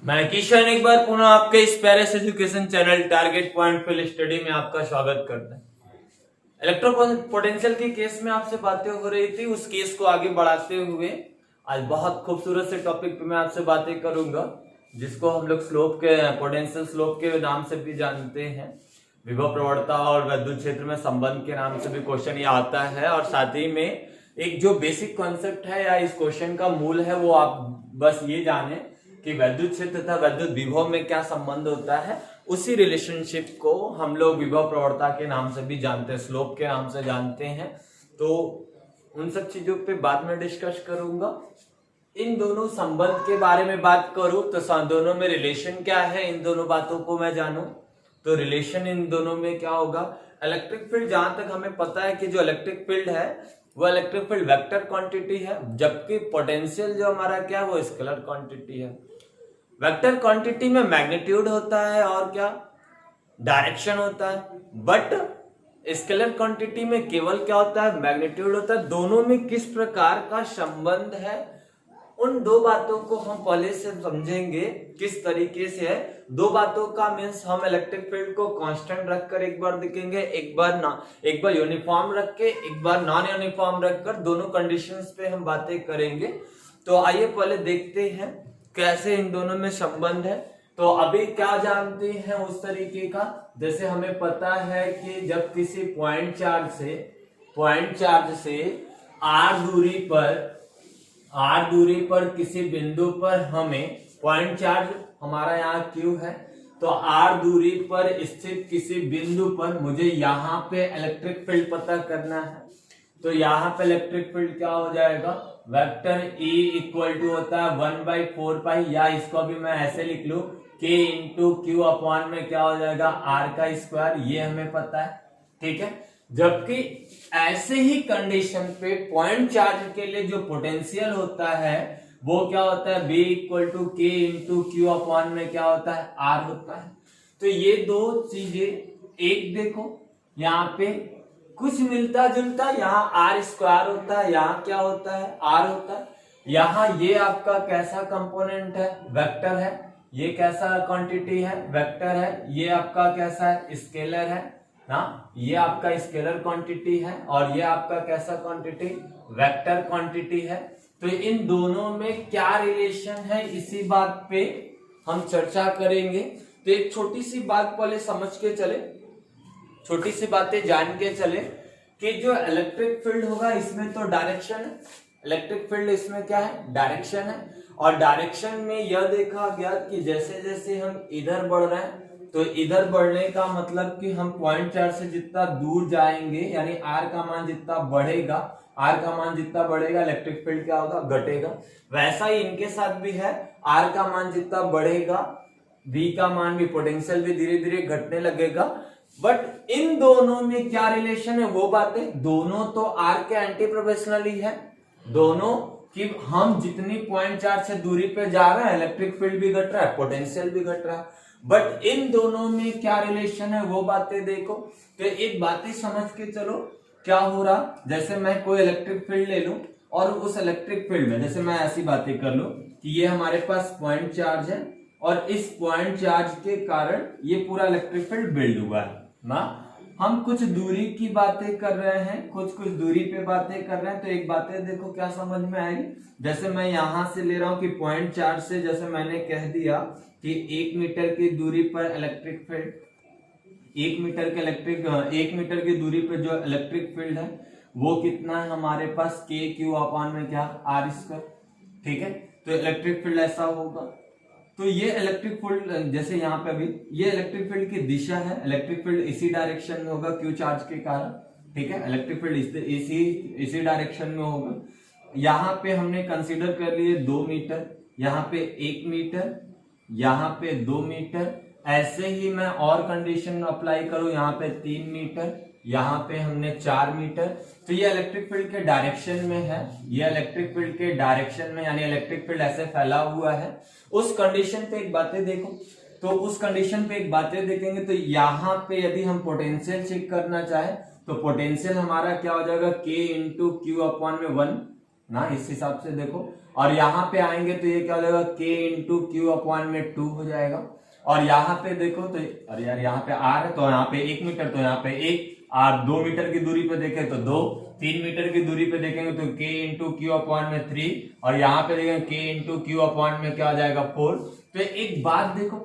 मैं किशन एक बार पुनः आपके इस Paris education channel target point fill study में आपका स्वागत करता है। इलेक्ट्रो पोटेंशियल के केस में आपसे बातें हो रही थी, उस केस को आगे बढ़ाते हुए आज बहुत खूबसूरत से टॉपिक पे मैं आपसे बातें करूंगा, जिसको हम लोग स्लोप के पोटेंशियल स्लोप के नाम से भी जानते हैं। विभव प्रवणता और विद्युत क्षेत्र में संबंध के नाम से भी क्वेश्चन ये आता है, और साथ ही में एक जो बेसिक कॉन्सेप्ट है या इस क्वेश्चन का मूल है वो आप बस ये जाने कि विद्युत क्षेत्र तथा विद्युत विभव में क्या संबंध होता है। उसी रिलेशनशिप को हम लोग विभव प्रवणता के नाम से भी जानते हैं, स्लोप के नाम से जानते हैं। तो उन सब चीजों पे बाद में डिस्कस करूंगा। इन दोनों संबंध के बारे में बात करूं तो दोनों में रिलेशन क्या है, इन दोनों बातों को मैं जानूं तो रिलेशन इन दोनों में क्या होगा। इलेक्ट्रिक फील्ड, जहां तक हमें पता है कि जो इलेक्ट्रिक फील्ड है वो इलेक्ट्रिक फील्ड वेक्टर क्वांटिटी है, जबकि पोटेंशियल जो हमारा क्या है वो स्केलर क्वांटिटी है। वेक्टर क्वांटिटी में मैग्नीट्यूड होता है और क्या डायरेक्शन होता है, बट स्केलर क्वांटिटी में केवल क्या होता है, मैग्नीट्यूड होता है। दोनों में किस प्रकार का संबंध है, उन दो बातों को हम पहले से समझेंगे किस तरीके से है। दो बातों का मीन्स हम इलेक्ट्रिक फील्ड को कांस्टेंट रखकर एक बार देखेंगे, एक बार यूनिफॉर्म रख के, एक बार नॉन यूनिफॉर्म रखकर, दोनों कंडीशंस पे हम बातें करेंगे। तो आइए पहले देखते हैं कैसे इन दोनों में संबंध है। तो अभी क्या जानते हैं उस तरीके का, जैसे हमें पता है कि जब किसी पॉइंट चार्ज से आर दूरी पर किसी बिंदु पर हमें पॉइंट चार्ज हमारा यहाँ Q है, तो आर दूरी पर स्थित किसी बिंदु पर मुझे यहाँ पे इलेक्ट्रिक फील्ड पता करना है। तो यहाँ पे इलेक्ट्रिक फील्ड क्या हो जाएगा, वेक्टर E इक्वल टू होता है 1/4 या इसको भी मैं ऐसे लिख लू K इंटू क्यू अपॉन में क्या हो जाएगा R का स्क्वायर, ये हमें पता है, ठीक है। जबकि ऐसे ही कंडीशन पे पॉइंट चार्ज के लिए जो पोटेंशियल होता है वो क्या होता है, B equal to K into Q upon में क्या होता है R होता है। तो ये दो चीजें, एक देखो यहाँ पे कुछ मिलता जुलता, यहाँ आर स्क्वायर होता है, यहाँ क्या होता है आर होता है। यहाँ ये आपका कैसा कंपोनेंट है, वेक्टर है, ये कैसा क्वांटिटी है, वेक्टर है, ये आपका कैसा है स्केलर है ना, ये आपका स्केलर क्वांटिटी है, और ये आपका कैसा क्वांटिटी, वेक्टर क्वांटिटी है। तो इन दोनों में क्या रिलेशन है, इसी बात पे हम चर्चा करेंगे। तो एक छोटी सी बात पहले समझ के चले, छोटी सी बातें जान के चले कि जो इलेक्ट्रिक फील्ड होगा इसमें तो डायरेक्शन है, इलेक्ट्रिक फील्ड इसमें क्या है डायरेक्शन है। और डायरेक्शन में यह देखा गया कि जैसे जैसे हम इधर बढ़ रहे हैं, तो इधर बढ़ने का मतलब कि हम पॉइंट चार्ज से जितना दूर जाएंगे, यानी आर का मान जितना बढ़ेगा इलेक्ट्रिक फील्ड क्या होगा, घटेगा। वैसा ही इनके साथ भी है, आर का मान जितना बढ़ेगा V का मान भी, पोटेंशियल भी धीरे धीरे घटने लगेगा। बट इन दोनों में क्या रिलेशन है वो बातें, दोनों तो आर के एंटी प्रोपोर्शनल ही है, दोनों कि हम जितनी पॉइंट चार्ज से दूरी पे जा रहे हैं इलेक्ट्रिक फील्ड भी घट रहा है, पोटेंशियल भी घट रहा है। बट इन दोनों में क्या रिलेशन है वो बातें देखो। तो एक बातें समझ के चलो क्या हो रहा, जैसे मैं कोई इलेक्ट्रिक फील्ड ले लूं और उस इलेक्ट्रिक फील्ड में जैसे मैं ऐसी बातें कर लूं कि ये हमारे पास पॉइंट चार्ज है और इस पॉइंट चार्ज के कारण ये पूरा इलेक्ट्रिक फील्ड बिल्ड हुआ है ना। हम कुछ दूरी की बातें कर रहे हैं, कुछ दूरी पे बातें कर रहे हैं। तो एक बातें देखो क्या समझ में आएगी, जैसे मैं यहां से ले रहा हूं कि पॉइंट चार्ज से, जैसे मैंने कह दिया कि 1 मीटर की दूरी पर इलेक्ट्रिक फील्ड, 1 मीटर की दूरी पर जो इलेक्ट्रिक फील्ड है वो कितना है हमारे पास, K क्यू अपॉन में क्या R स्क्वायर, ठीक है। तो इलेक्ट्रिक फील्ड ऐसा होगा। तो ये इलेक्ट्रिक फील्ड, जैसे यहाँ पे अभी ये इलेक्ट्रिक फील्ड की दिशा है, इलेक्ट्रिक फील्ड इसी डायरेक्शन में होगा क्यू चार्ज के कारण, ठीक है। इलेक्ट्रिक फील्ड इसी डायरेक्शन में होगा। यहाँ पे हमने कंसीडर कर लिए 2 मीटर, यहाँ पे 1 मीटर, यहाँ पे 2 मीटर। ऐसे ही मैं और कंडीशन अप्लाई करूं, यहाँ पे 3 मीटर, यहाँ पे हमने 4 मीटर। तो ये इलेक्ट्रिक फील्ड के डायरेक्शन में है, ये इलेक्ट्रिक फील्ड के डायरेक्शन में, यानी इलेक्ट्रिक फील्ड ऐसे फैला हुआ है। उस कंडीशन पे एक बातें देखो, तो उस कंडीशन पे एक बातें देखेंगे। तो यहाँ पे यदि हम पोटेंशियल चेक करना चाहे तो पोटेंशियल हमारा क्या हो जाएगा, K इंटू क्यू अपॉन में 1 ना, इस हिसाब से देखो और यहाँ पे आएंगे तो ये क्या हो जाएगा, k इंटू क्यू अपॉन में 2 हो जाएगा। और यहाँ पे देखो तो अरे यार यहाँ पे r है तो यहाँ पे 1 मीटर, तो यहाँ पे 1, और 2 मीटर की दूरी पे देखें तो 2, 3 मीटर की दूरी पे देखेंगे तो k इंटू क्यू अपॉन में 3, और यहाँ पे देखेंगे k इंटू क्यू अपॉन में क्या हो जाएगा 4। तो एक बात देखो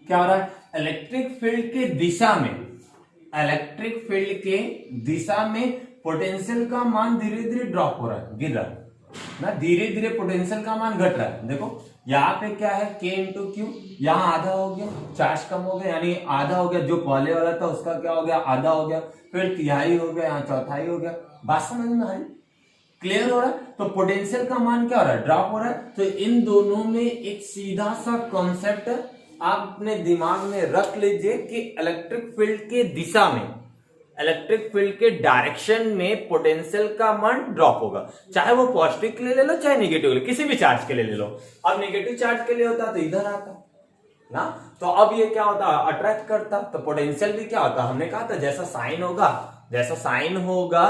क्या हो रहा है, इलेक्ट्रिक फील्ड के दिशा में, इलेक्ट्रिक फील्ड के दिशा में पोटेंशियल का मान धीरे धीरे ड्रॉप हो रहा है, गिर रहा है ना, धीरे धीरे पोटेंशियल का मान घट रहा है। देखो यहाँ पे क्या है, k इंटू क्यू, यहाँ आधा हो गया, चार्ज कम हो गया, यानी आधा हो गया, जो पहले वाला था उसका क्या हो गया, आधा हो गया, फिर तिहाई हो गया, यहाँ चौथाई हो गया। बात समझ में आई, क्लियर हो रहा है। तो पोटेंशियल का मान क्या हो रहा है, ड्रॉप हो रहा है। तो इन दोनों में एक सीधा सा कॉन्सेप्ट आप अपने दिमाग में रख लीजिए कि इलेक्ट्रिक फील्ड के दिशा में, इलेक्ट्रिक फील्ड के डायरेक्शन में पोटेंशियल का मान ड्रॉप होगा, चाहे वो पॉजिटिव के लिए ले लो चाहे नेगेटिव के लिए, किसी भी चार्ज के लिए ले लो। अब नेगेटिव चार्ज के लिए होता तो इधर आता ना, तो अब ये क्या होता, अट्रैक्ट करता, तो पोटेंशियल भी क्या होता, हमने कहा था जैसा साइन होगा, जैसा साइन होगा,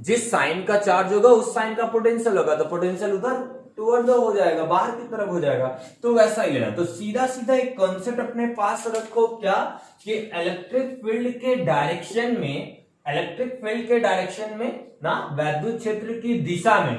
जिस साइन का चार्ज होगा उस साइन का पोटेंशियल होगा, तो पोटेंशियल उधर टुवर्ड हो जाएगा, बाहर की तरफ हो जाएगा। तो वैसा ही लेना, तो सीधा सीधा एक कॉन्सेप्ट अपने पास रखो क्या, कि इलेक्ट्रिक फील्ड के डायरेक्शन में, इलेक्ट्रिक फील्ड के डायरेक्शन में ना वैद्युत क्षेत्र की दिशा में,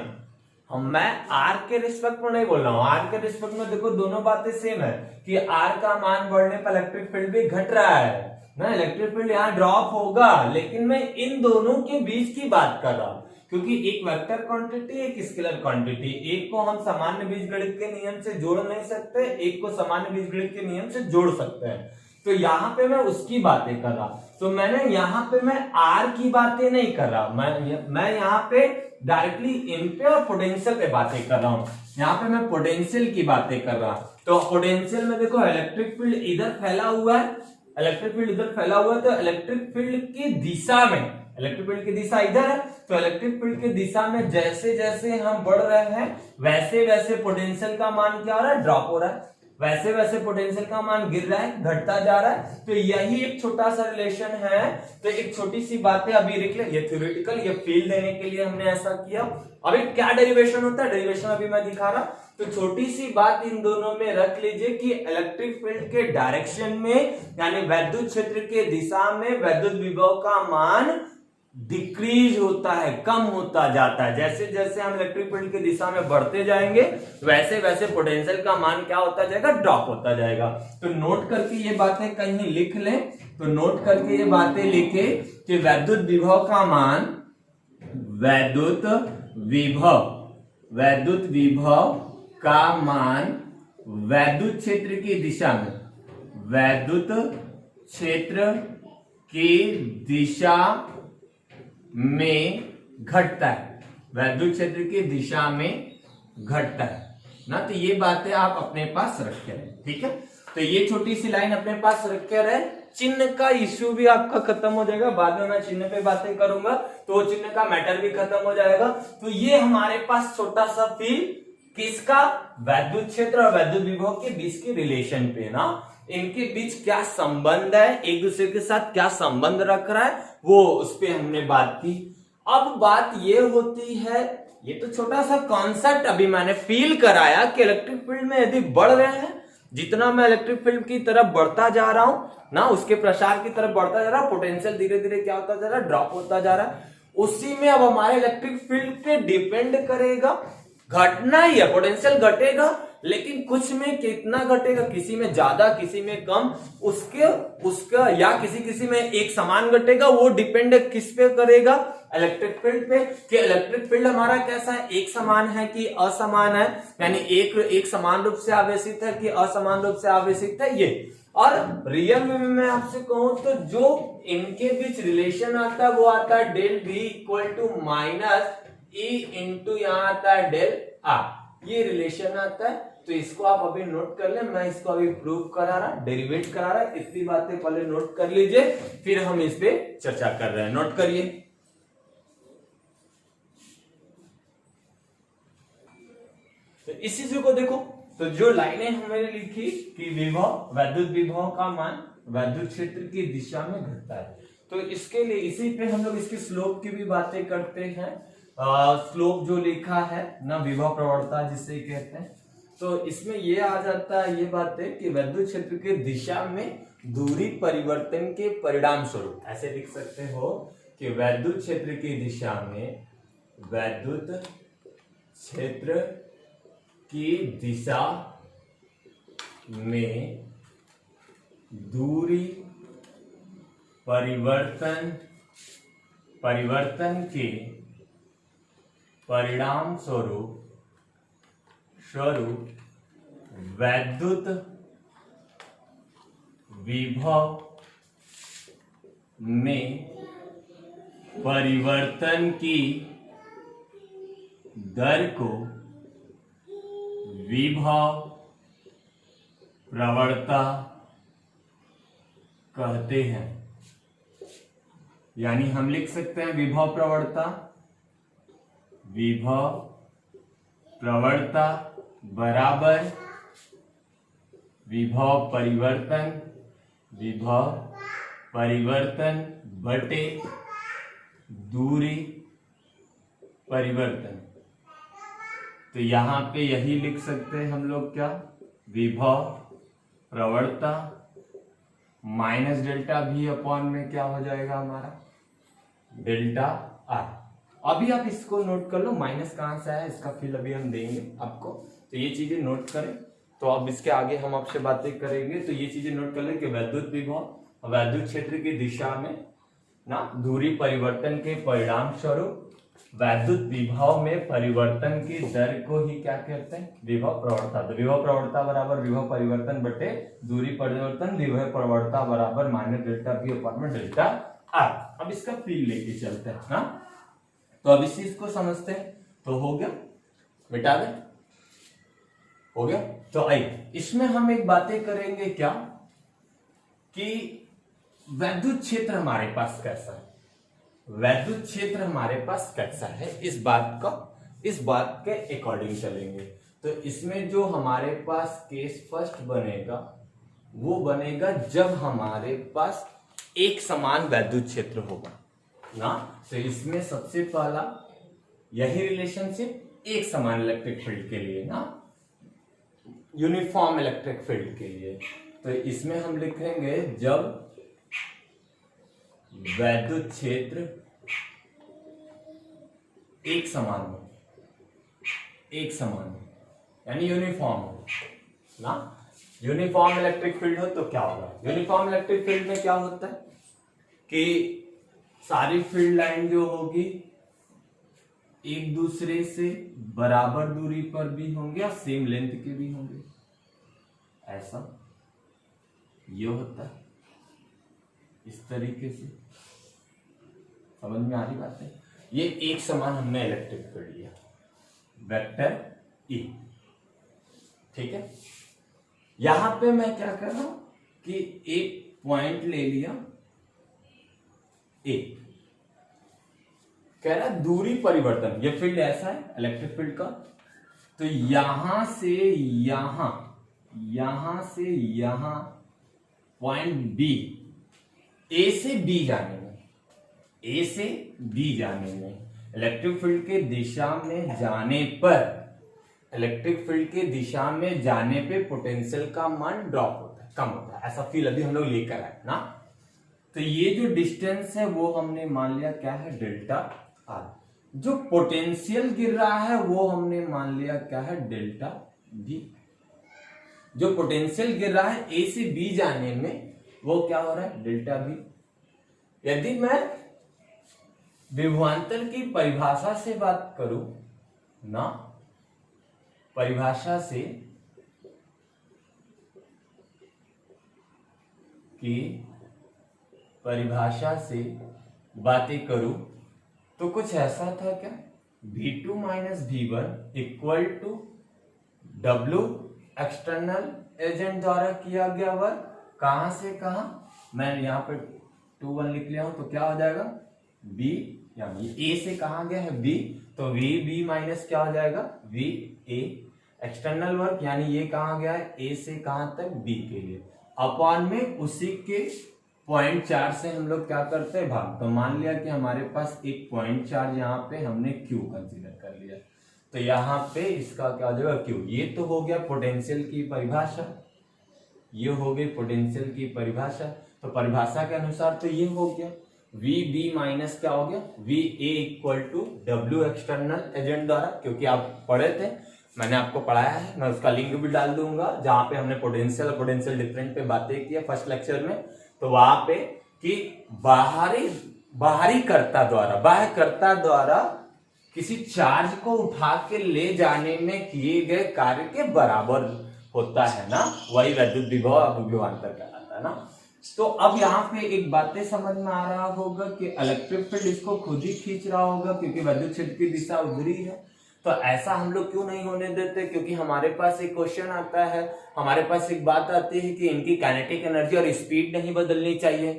मैं आर के रिस्पेक्ट में नहीं बोल रहा हूं, आर के रिस्पेक्ट में देखो दोनों बातें सेम है कि आर का मान बढ़ने पर इलेक्ट्रिक फील्ड भी घट रहा है ना, इलेक्ट्रिक फील्ड यहाँ ड्रॉप होगा, लेकिन मैं इन दोनों के बीच की बात कर रहा हूं, क्योंकि एक वेक्टर क्वांटिटी एक स्केलर क्वांटिटी, एक को हम सामान्य बीजगणित के नियम से जोड़ नहीं सकते, एक को सामान्य बीजगणित के नियम से जोड़ सकते हैं। तो यहाँ पे मैं उसकी बातें कर रहा, तो मैंने यहाँ पे मैं आर की बातें नहीं कर रहा, मैं यहाँ पे डायरेक्टली इन पे और पोटेंशियल पे बातें कर रहा हूँ। यहाँ पे मैं पोटेंशियल की बातें कर रहा हूँ। तो पोटेंशियल में देखो इलेक्ट्रिक फील्ड इधर फैला हुआ है, इलेक्ट्रिक फील्ड इधर फैला हुआ है, तो इलेक्ट्रिक फील्ड की दिशा में, इलेक्ट्रिक फील्ड की दिशा इधर है, तो इलेक्ट्रिक फील्ड की दिशा में जैसे जैसे हम बढ़ रहे हैं वैसे वैसे पोटेंशियल का मान क्या हो रहा है, ड्रॉप हो रहा है, वैसे वैसे पोटेंशियल का मान गिर रहा है, घटता जा रहा है। तो यही एक छोटा सा रिलेशन है। तो एक छोटी सी बात है, अभी लिख ले, ये थ्योरेटिकल, ये फील देने के लिए हमने ऐसा किया। अभी क्या डेरिवेशन होता है, डेरिवेशन अभी मैं दिखा रहा। तो छोटी सी बात इन दोनों में रख लीजिए कि इलेक्ट्रिक फील्ड के डायरेक्शन में, यानी वैद्युत क्षेत्र के दिशा में वैद्युत विभव का मान डिक्रीज होता है, कम होता जाता है। जैसे जैसे हम इलेक्ट्रिक फील्ड की दिशा में बढ़ते जाएंगे वैसे वैसे पोटेंशियल का मान क्या होता जाएगा, ड्रॉप होता जाएगा। तो नोट करके ये बातें कहीं लिख लें, तो नोट करके ये बातें लिखे कि वैद्युत विभव का मान, वैद्युत विभव का मान वैद्युत क्षेत्र की दिशा में, वैद्युत क्षेत्र की दिशा में घटता है, वैद्युत क्षेत्र की दिशा में घटता है ना। तो ये बातें आप अपने पास रख के रहे, ठीक है। तो ये छोटी सी लाइन अपने पास रख के रहे। चिन्ह का इश्यू भी आपका खत्म हो जाएगा, बाद में मैं चिन्ह पे बातें करूंगा तो वो चिन्ह का मैटर भी खत्म हो जाएगा। तो ये हमारे पास छोटा सा फील किसका, वैद्युत क्षेत्र और वैद्युत विभव के बीच की रिलेशन पे ना, इनके बीच क्या संबंध है, एक दूसरे के साथ क्या संबंध रख रहा है, वो उस पे हमने बात की। अब बात ये होती है, ये तो छोटा सा कॉन्सेप्ट अभी मैंने फील कराया कि इलेक्ट्रिक फील्ड में यदि बढ़ रहे हैं, जितना मैं इलेक्ट्रिक फील्ड की तरफ बढ़ता जा रहा हूं ना, उसके प्रसार की तरफ बढ़ता जा रहा है, पोटेंशियल धीरे धीरे क्या होता जा रहा है, ड्रॉप होता जा रहा है। उसी में अब हमारे इलेक्ट्रिक फील्ड पे डिपेंड करेगा, घटना ही है, पोटेंशियल घटेगा, लेकिन कुछ में कितना घटेगा, किसी में ज्यादा किसी में कम, उसका या किसी में एक समान घटेगा। वो डिपेंड किस पे करेगा, इलेक्ट्रिक फील्ड पे, कि इलेक्ट्रिक फील्ड हमारा कैसा है, एक समान है कि असमान है, यानी एक समान रूप से आवेशित है कि असमान रूप से आवेशित है ये। और रियल में मैं आपसे कहूं तो जो इनके बीच रिलेशन आता है वो आता है del V equal to minus E into यहाँ आता है डेल R, ये रिलेशन आता है। तो इसको आप अभी नोट कर ले, मैं इसको अभी प्रूव करा रहा, डेरिवेट करा रहा, इतनी बातें पहले नोट कर लीजिए, फिर हम इस पे चर्चा कर रहे हैं। नोट करिए। तो इस चीज को देखो, तो जो लाइनें हमने लिखी कि विभव, वैद्युत विभव का मान वैद्युत क्षेत्र की दिशा में घटता है, तो इसके लिए इसी पे हम लोग इसकी स्लोप की भी बातें करते हैं। स्लोप जो लिखा है ना, विभव प्रवणता जिसे कहते हैं, तो इसमें ये आ जाता है ये बात है कि वैद्युत क्षेत्र के दिशा में दूरी परिवर्तन के परिणाम स्वरूप ऐसे लिख सकते हो कि वैद्युत क्षेत्र की दिशा में, वैद्युत क्षेत्र की दिशा में दूरी परिवर्तन के परिणाम स्वरूप वैद्युत विभव में परिवर्तन की दर को विभव प्रवणता कहते हैं। यानी हम लिख सकते हैं विभव प्रवणता बराबर विभव परिवर्तन बटे दूरी परिवर्तन। तो यहां पे यही लिख सकते हैं हम लोग, क्या, विभव प्रवणता माइनस डेल्टा V अपॉन में क्या हो जाएगा हमारा, डेल्टा R। अभी आप इसको नोट कर लो, माइनस कहां से आया इसका फिल अभी हम देंगे आपको, तो ये चीजें नोट करें। तो अब इसके आगे हम आपसे बातें करेंगे, तो ये चीजें नोट कर लें कि वैद्युत विभव वैद्युत क्षेत्र की दिशा में ना दूरी परिवर्तन के परिणाम स्वरूप वैद्युत विभव में परिवर्तन की दर को ही क्या कहते हैं, विभव प्रवणता। तो विभव प्रवणता बराबर विभव परिवर्तन बटे दूरी परिवर्तन, विभव प्रवणता बराबर माइनस डेल्टा V अपॉन में डेल्टा R। अब इसका फील लेके चलते हैं ना, तो अब इस चीज को समझते हैं। तो हो गया, मिटा दे, हो गया। तो आइए इसमें हम एक बातें करेंगे क्या, कि वैद्युत क्षेत्र हमारे पास कैसा है, वैद्युत क्षेत्र हमारे पास कैसा है, इस बात के अकॉर्डिंग चलेंगे। तो इसमें जो हमारे पास केस फर्स्ट बनेगा वो बनेगा जब हमारे पास एक समान वैद्युत क्षेत्र होगा ना। तो इसमें सबसे पहला यही रिलेशनशिप एक समान इलेक्ट्रिक फील्ड के लिए ना, यूनिफॉर्म इलेक्ट्रिक फील्ड के लिए। तो इसमें हम लिखेंगे जब वैद्युत क्षेत्र एक समान हो यानी यूनिफॉर्म हो ना। यूनिफॉर्म इलेक्ट्रिक फील्ड हो तो क्या होगा, यूनिफॉर्म इलेक्ट्रिक फील्ड में क्या होता है कि सारी फील्ड लाइन जो होगी एक दूसरे से बराबर दूरी पर भी होंगे और सेम लेंथ के भी होंगे, ऐसा ये होता है। इस तरीके से समझ में आ रही बात है। ये एक समान हमने इलेक्ट्रिक फील्ड लिया, वेक्टर E, ठीक है। यहां पे मैं क्या कर रहा हूं कि एक पॉइंट ले लिया A, कह रहा दूरी परिवर्तन, ये फील्ड ऐसा है इलेक्ट्रिक फील्ड का। तो यहां से यहां पॉइंट B, A से B जाने में इलेक्ट्रिक फील्ड के दिशा में जाने पे पोटेंशियल का मान ड्रॉप होता है, कम होता है, ऐसा फील अभी हम लोग लेकर आए ना। तो ये जो डिस्टेंस है वो हमने मान लिया क्या है, डेल्टा R। जो पोटेंशियल गिर रहा है वो हमने मान लिया क्या है, डेल्टा V। जो पोटेंशियल गिर रहा है A से B जाने में वो क्या हो रहा है, डेल्टा V। यदि मैं विभवांतर की परिभाषा से बात करूं ना, परिभाषा से बातें करूं तो कुछ ऐसा था क्या, V2 minus V1 equal to W external agent द्वारा किया गया वर्क। कहां से कहां, मैं यहां पे 2 1 लिख लिया हूं, तो क्या हो जाएगा B, यानी A से कहां गया है B, तो VB माइनस क्या हो जाएगा VA एक्सटर्नल वर्क, यानी ये कहां गया है A से कहां तक B के लिए, अपॉन में उसी के पॉइंट चार्ज से हम लोग क्या करते हैं भाग। तो मान लिया कि हमारे पास एक पॉइंट चार्ज यहाँ पे हमने क्यू कंसीडर कर लिया, तो यहाँ पे इसका क्या हो जाएगा क्यू। ये तो हो गया पोटेंशियल की परिभाषा, ये हो गई पोटेंशियल की परिभाषा। तो परिभाषा के अनुसार तो ये हो गया वी बी माइनस क्या हो गया V A equal to W external agent द्वारा, क्योंकि आप पढ़े थे, मैंने आपको पढ़ाया है, मैं उसका लिंक भी डाल दूंगा जहां पे हमने पोटेंशियल और पोटेंशियल डिफरेंस पे बातें की है फर्स्ट लेक्चर में। तो वहां पे कि बाहरी कर्ता द्वारा किसी चार्ज को उठा के ले जाने में किए गए कार्य के बराबर होता है ना, वही विद्युत विभव विभवांतर कहलाता है ना। तो अब यहाँ पे एक बातें समझ में आ रहा होगा कि इलेक्ट्रिक फील्ड इसको खुद ही खींच रहा होगा क्योंकि विद्युत क्षेत्र की दिशा उधरी है। तो ऐसा हम लोग क्यों नहीं होने देते, क्योंकि हमारे पास एक क्वेश्चन आता है, हमारे पास एक बात आती है कि इनकी काइनेटिक एनर्जी और स्पीड नहीं बदलनी चाहिए,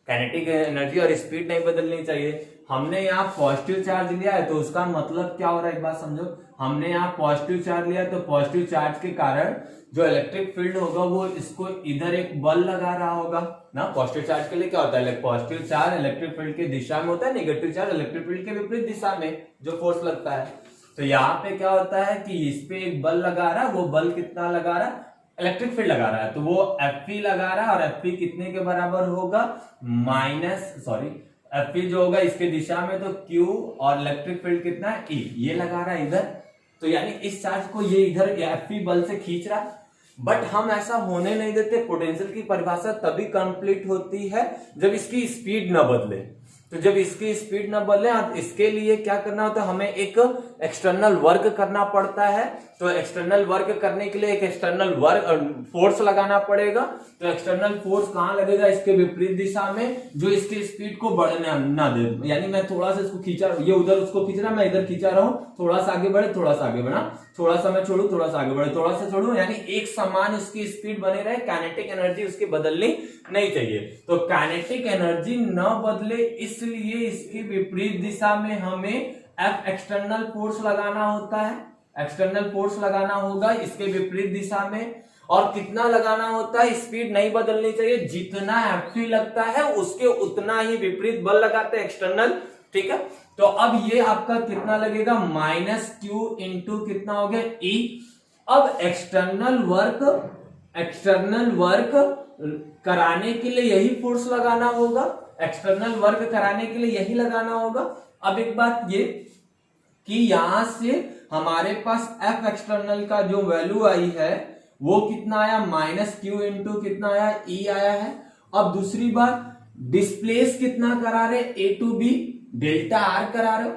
काइनेटिक एनर्जी और स्पीड नहीं बदलनी चाहिए। हमने यहाँ पॉजिटिव चार्ज लिया है तो उसका मतलब क्या हो रहा है एक बात समझो, हमने यहाँ पॉजिटिव चार्ज लिया तो पॉजिटिव चार्ज के कारण जो इलेक्ट्रिक फील्ड होगा वो इसको इधर एक बल लगा रहा होगा ना। पॉजिटिव चार्ज के लिए क्या होता है, पॉजिटिव चार्ज इलेक्ट्रिक फील्ड की दिशा में होता है, नेगेटिव चार्ज इलेक्ट्रिक फील्ड के विपरीत दिशा में जो फोर्स लगता है। तो यहाँ पे क्या होता है कि इस पे एक बल लगा रहा है, वो बल कितना लगा रहा है, इलेक्ट्रिक फील्ड लगा रहा है, तो वो एफ लगा रहा है और एफ कितने के बराबर होगा एफ जो होगा इसके दिशा में तो Q और इलेक्ट्रिक फील्ड कितना है E, ये लगा रहा है इधर। तो यानी इस चार्ज को ये इधर एफ बल से खींच रहा है, बट हम ऐसा होने नहीं देते। पोटेंशियल की परिभाषा तभी कंप्लीट होती है जब इसकी स्पीड न बदले। तो जब इसकी स्पीड न बदले इसके लिए क्या करना होता है, हमें एक एक्सटर्नल वर्क करना पड़ता है। तो एक्सटर्नल वर्क करने के लिए एक एक्सटर्नल वर्क फोर्स लगाना पड़ेगा। तो एक्सटर्नल फोर्स कहां लगेगा, इसके विपरीत दिशा में, जो इसकी स्पीड को बढ़ने ना दे। यानी मैं थोड़ा सा इसको खींचा, ये उधर उसको खींच रहा, मैं इधर खींचा रहा हूं, थोड़ा सा आगे बढ़े, थोड़ा सा आगे बढ़ा, थोड़ा सा मैं छोड़ू, थोड़ा सा आगे बढ़े, थोड़ा सा छोड़ू, यानी एक समान उसकी स्पीड बने रहे। काइनेटिक एनर्जी उसकी बदलनी नहीं चाहिए। तो काइनेटिक एनर्जी न बदले इसलिए इसकी विपरीत दिशा में हमें एफ एक्सटर्नल फोर्स लगाना होता है, एक्सटर्नल फोर्स लगाना होगा इसके विपरीत दिशा में। और कितना लगाना होता है, स्पीड नहीं बदलनी चाहिए, जितना एफ लगता है उसके उतना ही विपरीत बल लगाते हैं एक्सटर्नल, ठीक है। तो अब ये आपका कितना लगेगा -Q इंटू कितना हो गया E। अब एक्सटर्नल वर्क कराने के लिए यही फोर्स लगाना होगा, एक्सटर्नल वर्क कराने के लिए यही लगाना होगा। अब एक बात ये कि यहां से हमारे पास एफ एक्सटर्नल का जो वैल्यू आई है वो कितना आया, -Q इंटू कितना आया E आया है। अब दूसरी बात, डिस्प्लेस कितना करा रहे, A to B delta R करा रहे हो,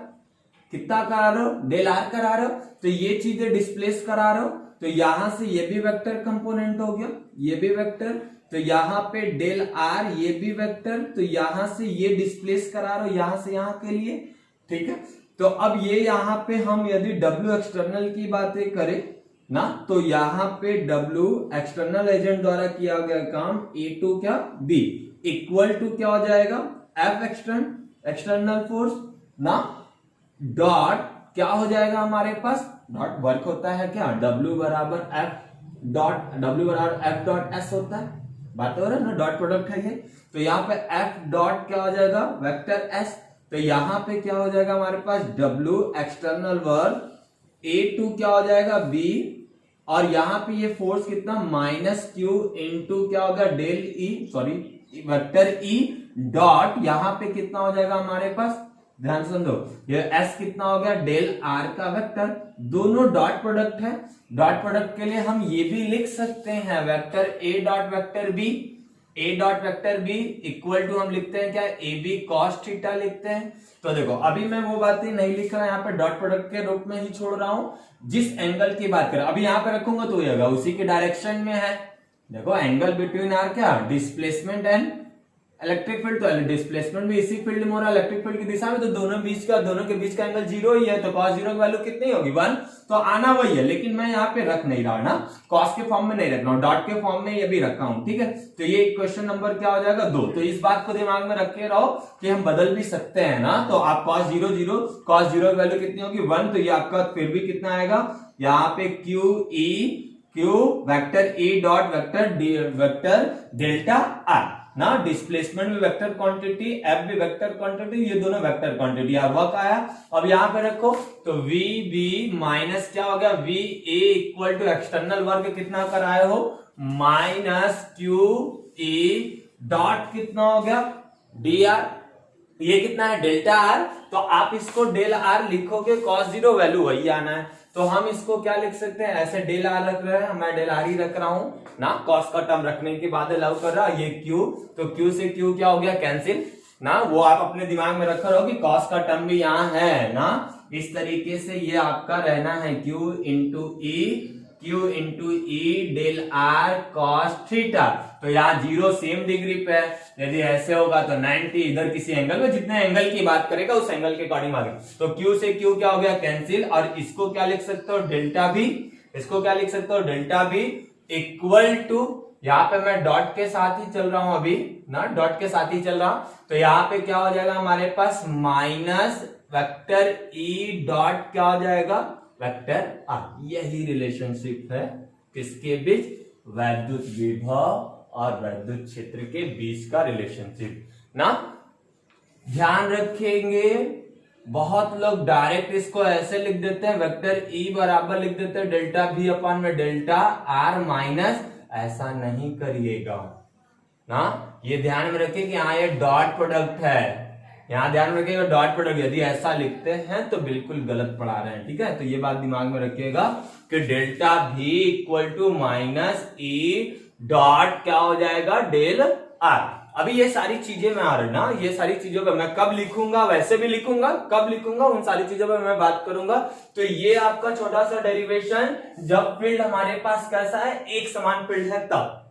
कितना करा रहे हो, डेल R करा रहे हो। तो ये चीजें डिस्प्लेस करा रहे हो, तो यहां से ये भी वेक्टर कंपोनेंट हो गया, ये भी वेक्टर, तो यहां पे डेल R ये भी वेक्टर, तो यहां से ये डिस्प्लेस करा रहे हो यहां से यहां के लिए, ठीक है। तो अब ये यहां पे हम यदि W एक्सटर्नल की बातें करें ना, तो यहां पे W एक्सटर्नल एजेंट द्वारा किया गया काम A टू क्या B इक्वल टू क्या हो जाएगा, F एक्सटर्नल फोर्स ना, डॉट क्या हो जाएगा हमारे पास, डॉट वर्क होता है क्या, W बराबर F डॉट S होता है, बात हो रहा है ना, डॉट प्रोडक्ट है ये। तो यहाँ पे F डॉट क्या हो जाएगा, वेक्टर S। तो यहाँ पे क्या हो जाएगा हमारे पास W external work A to क्या हो जाएगा B, और यहाँ पे ये फोर्स कितना -Q इंटू क्या होगा del E, vector E dot यहाँ पे कितना हो जाएगा हमारे पास, ध्यान से समझो, ये S कितना हो गया डेल R का वेक्टर, दोनों डॉट प्रोडक्ट है। डॉट प्रोडक्ट के लिए हम ये भी लिख सकते हैं vector A dot vector B equal to हम लिखते हैं क्या, AB cos थीटा लिखते हैं। तो देखो अभी मैं वो बातें नहीं लिख रहा, यहाँ पे डॉट प्रोडक्ट के रूप में ही छोड़ रहा हूं। जिस एंगल की बात करें अभी यहाँ पे रखूंगा तो ये होगा उसी के डायरेक्शन में है। देखो एंगल बिटवीन आर क्या, डिस्प्लेसमेंट एंड इलेक्ट्रिक फील्ड, तो डिस्प्लेसमेंट भी इसी फील्ड में हो रहा है इलेक्ट्रिक फील्ड की दिशा में, तो दोनों के बीच का एंगल 0 ही है, तो cos 0 की वैल्यू कितनी होगी 1, तो आना वही है। लेकिन मैं यहाँ पे रख नहीं रहा ना, cos के फॉर्म में नहीं रख रहा हूँ, डॉट के फॉर्म में ये भी रखा हूँ, ठीक है। तो ये क्वेश्चन नंबर क्या हो जाएगा 2। तो इस बात को दिमाग में रखे रहो कि हम बदल भी सकते हैं ना। तो आप cos 0 की वैल्यू कितनी होगी 1, तो ये आपका फिर भी कितना आएगा, यहाँ पे Q vector E dot vector delta R ना, डिस्प्लेसमेंट भी वेक्टर क्वांटिटी, एफ भी वेक्टर क्वांटिटी, ये दोनों वेक्टर क्वांटिटी। और वर्क आया, अब यहां पे रखो तो वी बी माइनस क्या हो गया, V A equal to external work कितना कर आए हो, माइनस क्यू ई डॉट कितना हो गया डी आर, ये कितना है डेल्टा आर। तो आप इसको डेल आर लिखोगे, कॉस जीरो वैल्यू वही आना है, तो हम इसको क्या लिख सकते हैं, ऐसे डेल आर रख रहे हैं, मैं डेल आर ही रख रहा हूं ना, कॉस का टर्म रखने के बाद अलाउ कर रहा, ये क्यू, तो क्यू से क्यू क्या हो गया कैंसिल ना, वो आप अपने दिमाग में रख रहे हो कि कॉस का टर्म भी यहाँ है ना, इस तरीके से ये आपका रहना है Q into E del R cos theta. तो यहाँ जीरो सेम डिग्री पे है, यदि ऐसे होगा तो 90 इधर किसी एंगल में, जितने एंगल की बात करेगा उस एंगल के अकॉर्डिंग आगे, तो क्यू से क्यू क्या हो गया कैंसिल, और इसको क्या लिख सकते हो डेल्टा भी, इसको क्या लिख सकते हो डेल्टा भी इक्वल टू, यहाँ पे मैं डॉट के साथ ही चल रहा हूं अभी ना, डॉट के साथ ही चल रहा हूं, तो यहाँ पे क्या हो जाएगा हमारे पास माइनस वेक्टर ई डॉट क्या हो जाएगा वेक्टर आर। यही रिलेशनशिप है किसके बीच, वैद्युत विभव और वैद्युत क्षेत्र के बीच का रिलेशनशिप ना। ध्यान रखेंगे, बहुत लोग डायरेक्ट इसको ऐसे लिख देते हैं, वेक्टर ई बराबर लिख देते हैं डेल्टा भी अपॉन में डेल्टा आर माइनस, ऐसा नहीं करिएगा ना, ये ध्यान में रखिए कि यहाँ ये डॉट प्रोडक्ट है, यहाँ ध्यान में रखिएगा डॉट प्रोडक्ट, यदि ऐसा लिखते हैं तो बिल्कुल गलत पढ़ा रहे हैं, ठीक है। तो ये बात दिमाग में रखिएगा कि डेल्टा भी equal to minus E dot क्या हो जाएगा डेल आर। अभी ये सारी चीजें मैं आ रही ना, ये सारी चीजों पे मैं कब लिखूंगा, वैसे भी लिखूंगा, कब लिखूंगा उन सारी चीजों पे मैं बात करूंगा। तो ये आपका छोटा सा डेरिवेशन, जब फील्ड हमारे पास कैसा है, एक समान फील्ड है तब,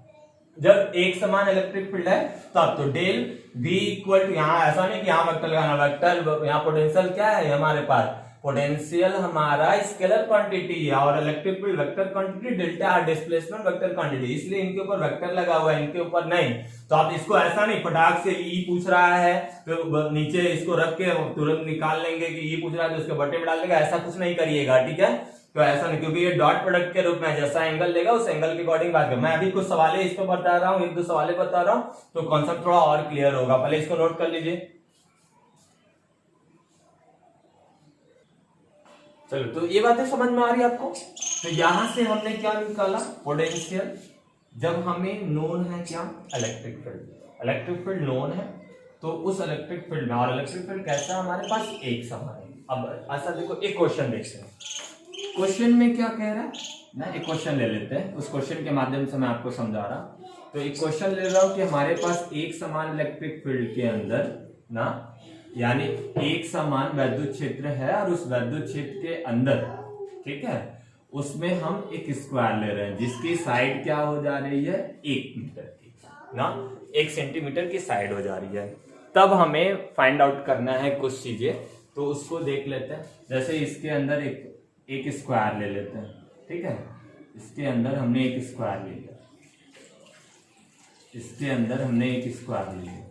जब एक समान इलेक्ट्रिक फील्ड है तब, तो डेल बी इक्वल टू, यहाँ ऐसा नहीं कि यहाँ वेक्टर लगाना, वेक्टर यहाँ पोटेंशियल क्या है हमारे पास, पोटेंशियल हमारा स्केलर क्वांटिटी है और electric field vector quantity, delta R displacement vector quantity, इसलिए इनके ऊपर वेक्टर लगा हुआ है, इनके ऊपर नहीं। तो आप इसको ऐसा नहीं फटाक से ई पूछ रहा है तो नीचे इसको रख के तुरंत निकाल लेंगे कि ई पूछ रहा है तो उसके बटे में डाल देगा, ऐसा कुछ नहीं करिएगा, ठीक है। तो ऐसा नहीं, क्योंकि ये डॉट प्रोडक्ट के रूप में जैसा एंगल लेगा उस एंगल के अकॉर्डिंग बात कर, मैं अभी कुछ सवाल इस पर बता रहा हूँ, एक दो सवाल बता रहा हूँ तो कॉन्सेप्ट थोड़ा और क्लियर होगा, पहले इसको नोट कर लीजिए। चलो, तो ये बातें समझ में आ रही है आपको। तो यहां से हमने क्या निकाला पोटेंशियल, जब हमें नोन है क्या electric field, electric field known है, तो उस इलेक्ट्रिक फील्ड में, और इलेक्ट्रिक फील्ड कैसा है हमारे पास एक समान है। अब ऐसा देखो, एक क्वेश्चन देखते हैं, क्वेश्चन में क्या कह रहा है ना, एक क्वेश्चन ले लेते हैं, उस क्वेश्चन के माध्यम से मैं आपको समझा रहा। तो एक क्वेश्चन ले रहा हूं कि हमारे पास एक समान इलेक्ट्रिक फील्ड के अंदर ना, यानी एक समान वैद्युत क्षेत्र है और उस वैद्युत क्षेत्र के अंदर, ठीक है, उसमें हम एक स्क्वायर ले रहे हैं जिसकी साइड क्या हो जा रही है 1 मीटर की ना, 1 सेंटीमीटर की साइड हो जा रही है। तब हमें फाइंड आउट करना है कुछ चीजें, तो उसको देख लेते हैं। जैसे इसके अंदर एक स्क्वायर ले लेते हैं, ठीक है, इसके अंदर हमने एक स्क्वायर ले लिया, इसके अंदर हमने एक स्क्वायर ले लिया,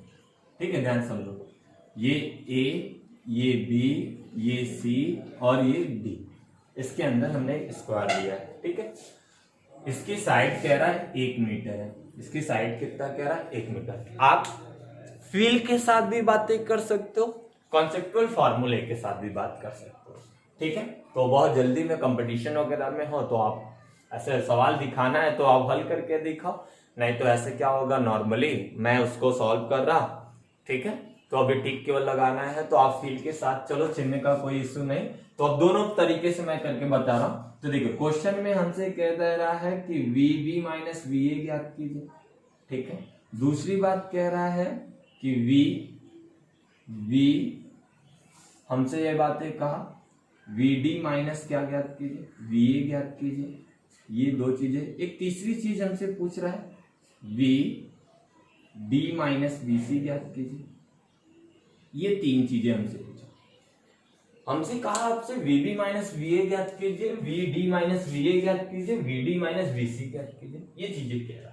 ठीक है, ध्यान समझो, ये ए, ये बी, ये सी और ये डी, इसके अंदर हमने एक स्क्वायर लिया है, ठीक है। इसकी साइड कह रहा है 1 मीटर है, इसकी साइड कितना कह रहा है 1 मीटर। आप फील्ड के साथ भी बातें कर सकते हो, कॉन्सेप्चुअल फॉर्मूले के साथ भी बात कर सकते हो, ठीक है। तो बहुत जल्दी में कंपटीशन वगैरह में हो तो आप ऐसे सवाल दिखाना है तो आप हल करके दिखाओ, नहीं तो ऐसे क्या होगा, नॉर्मली मैं उसको सॉल्व कर रहा, ठीक है, तो अभी टिक केवल लगाना है, तो आप फील्ड के साथ चलो, चिन्ह का कोई इश्यू नहीं। तो अब दोनों तरीके से मैं करके बता रहा हूं। तो देखिए क्वेश्चन में हमसे कह दे रहा है कि V B minus V A ज्ञात कीजिए, ठीक है। दूसरी बात कह रहा है कि वी हमसे ये बातें कहा, वी डी माइनस क्या ज्ञात कीजिए, वी ए ज्ञात कीजिए, ये दो चीजें। एक तीसरी चीज हमसे पूछ रहा है, we D minus V C ज्ञात कीजिए, ये 3 चीजें हमसे पूछा। हमसे कहा आपसे V B minus V A ज्ञात कीजिए, V D minus V A ज्ञात कीजिए, V D minus V C ज्ञात कीजिए, ये चीजें कह रहा।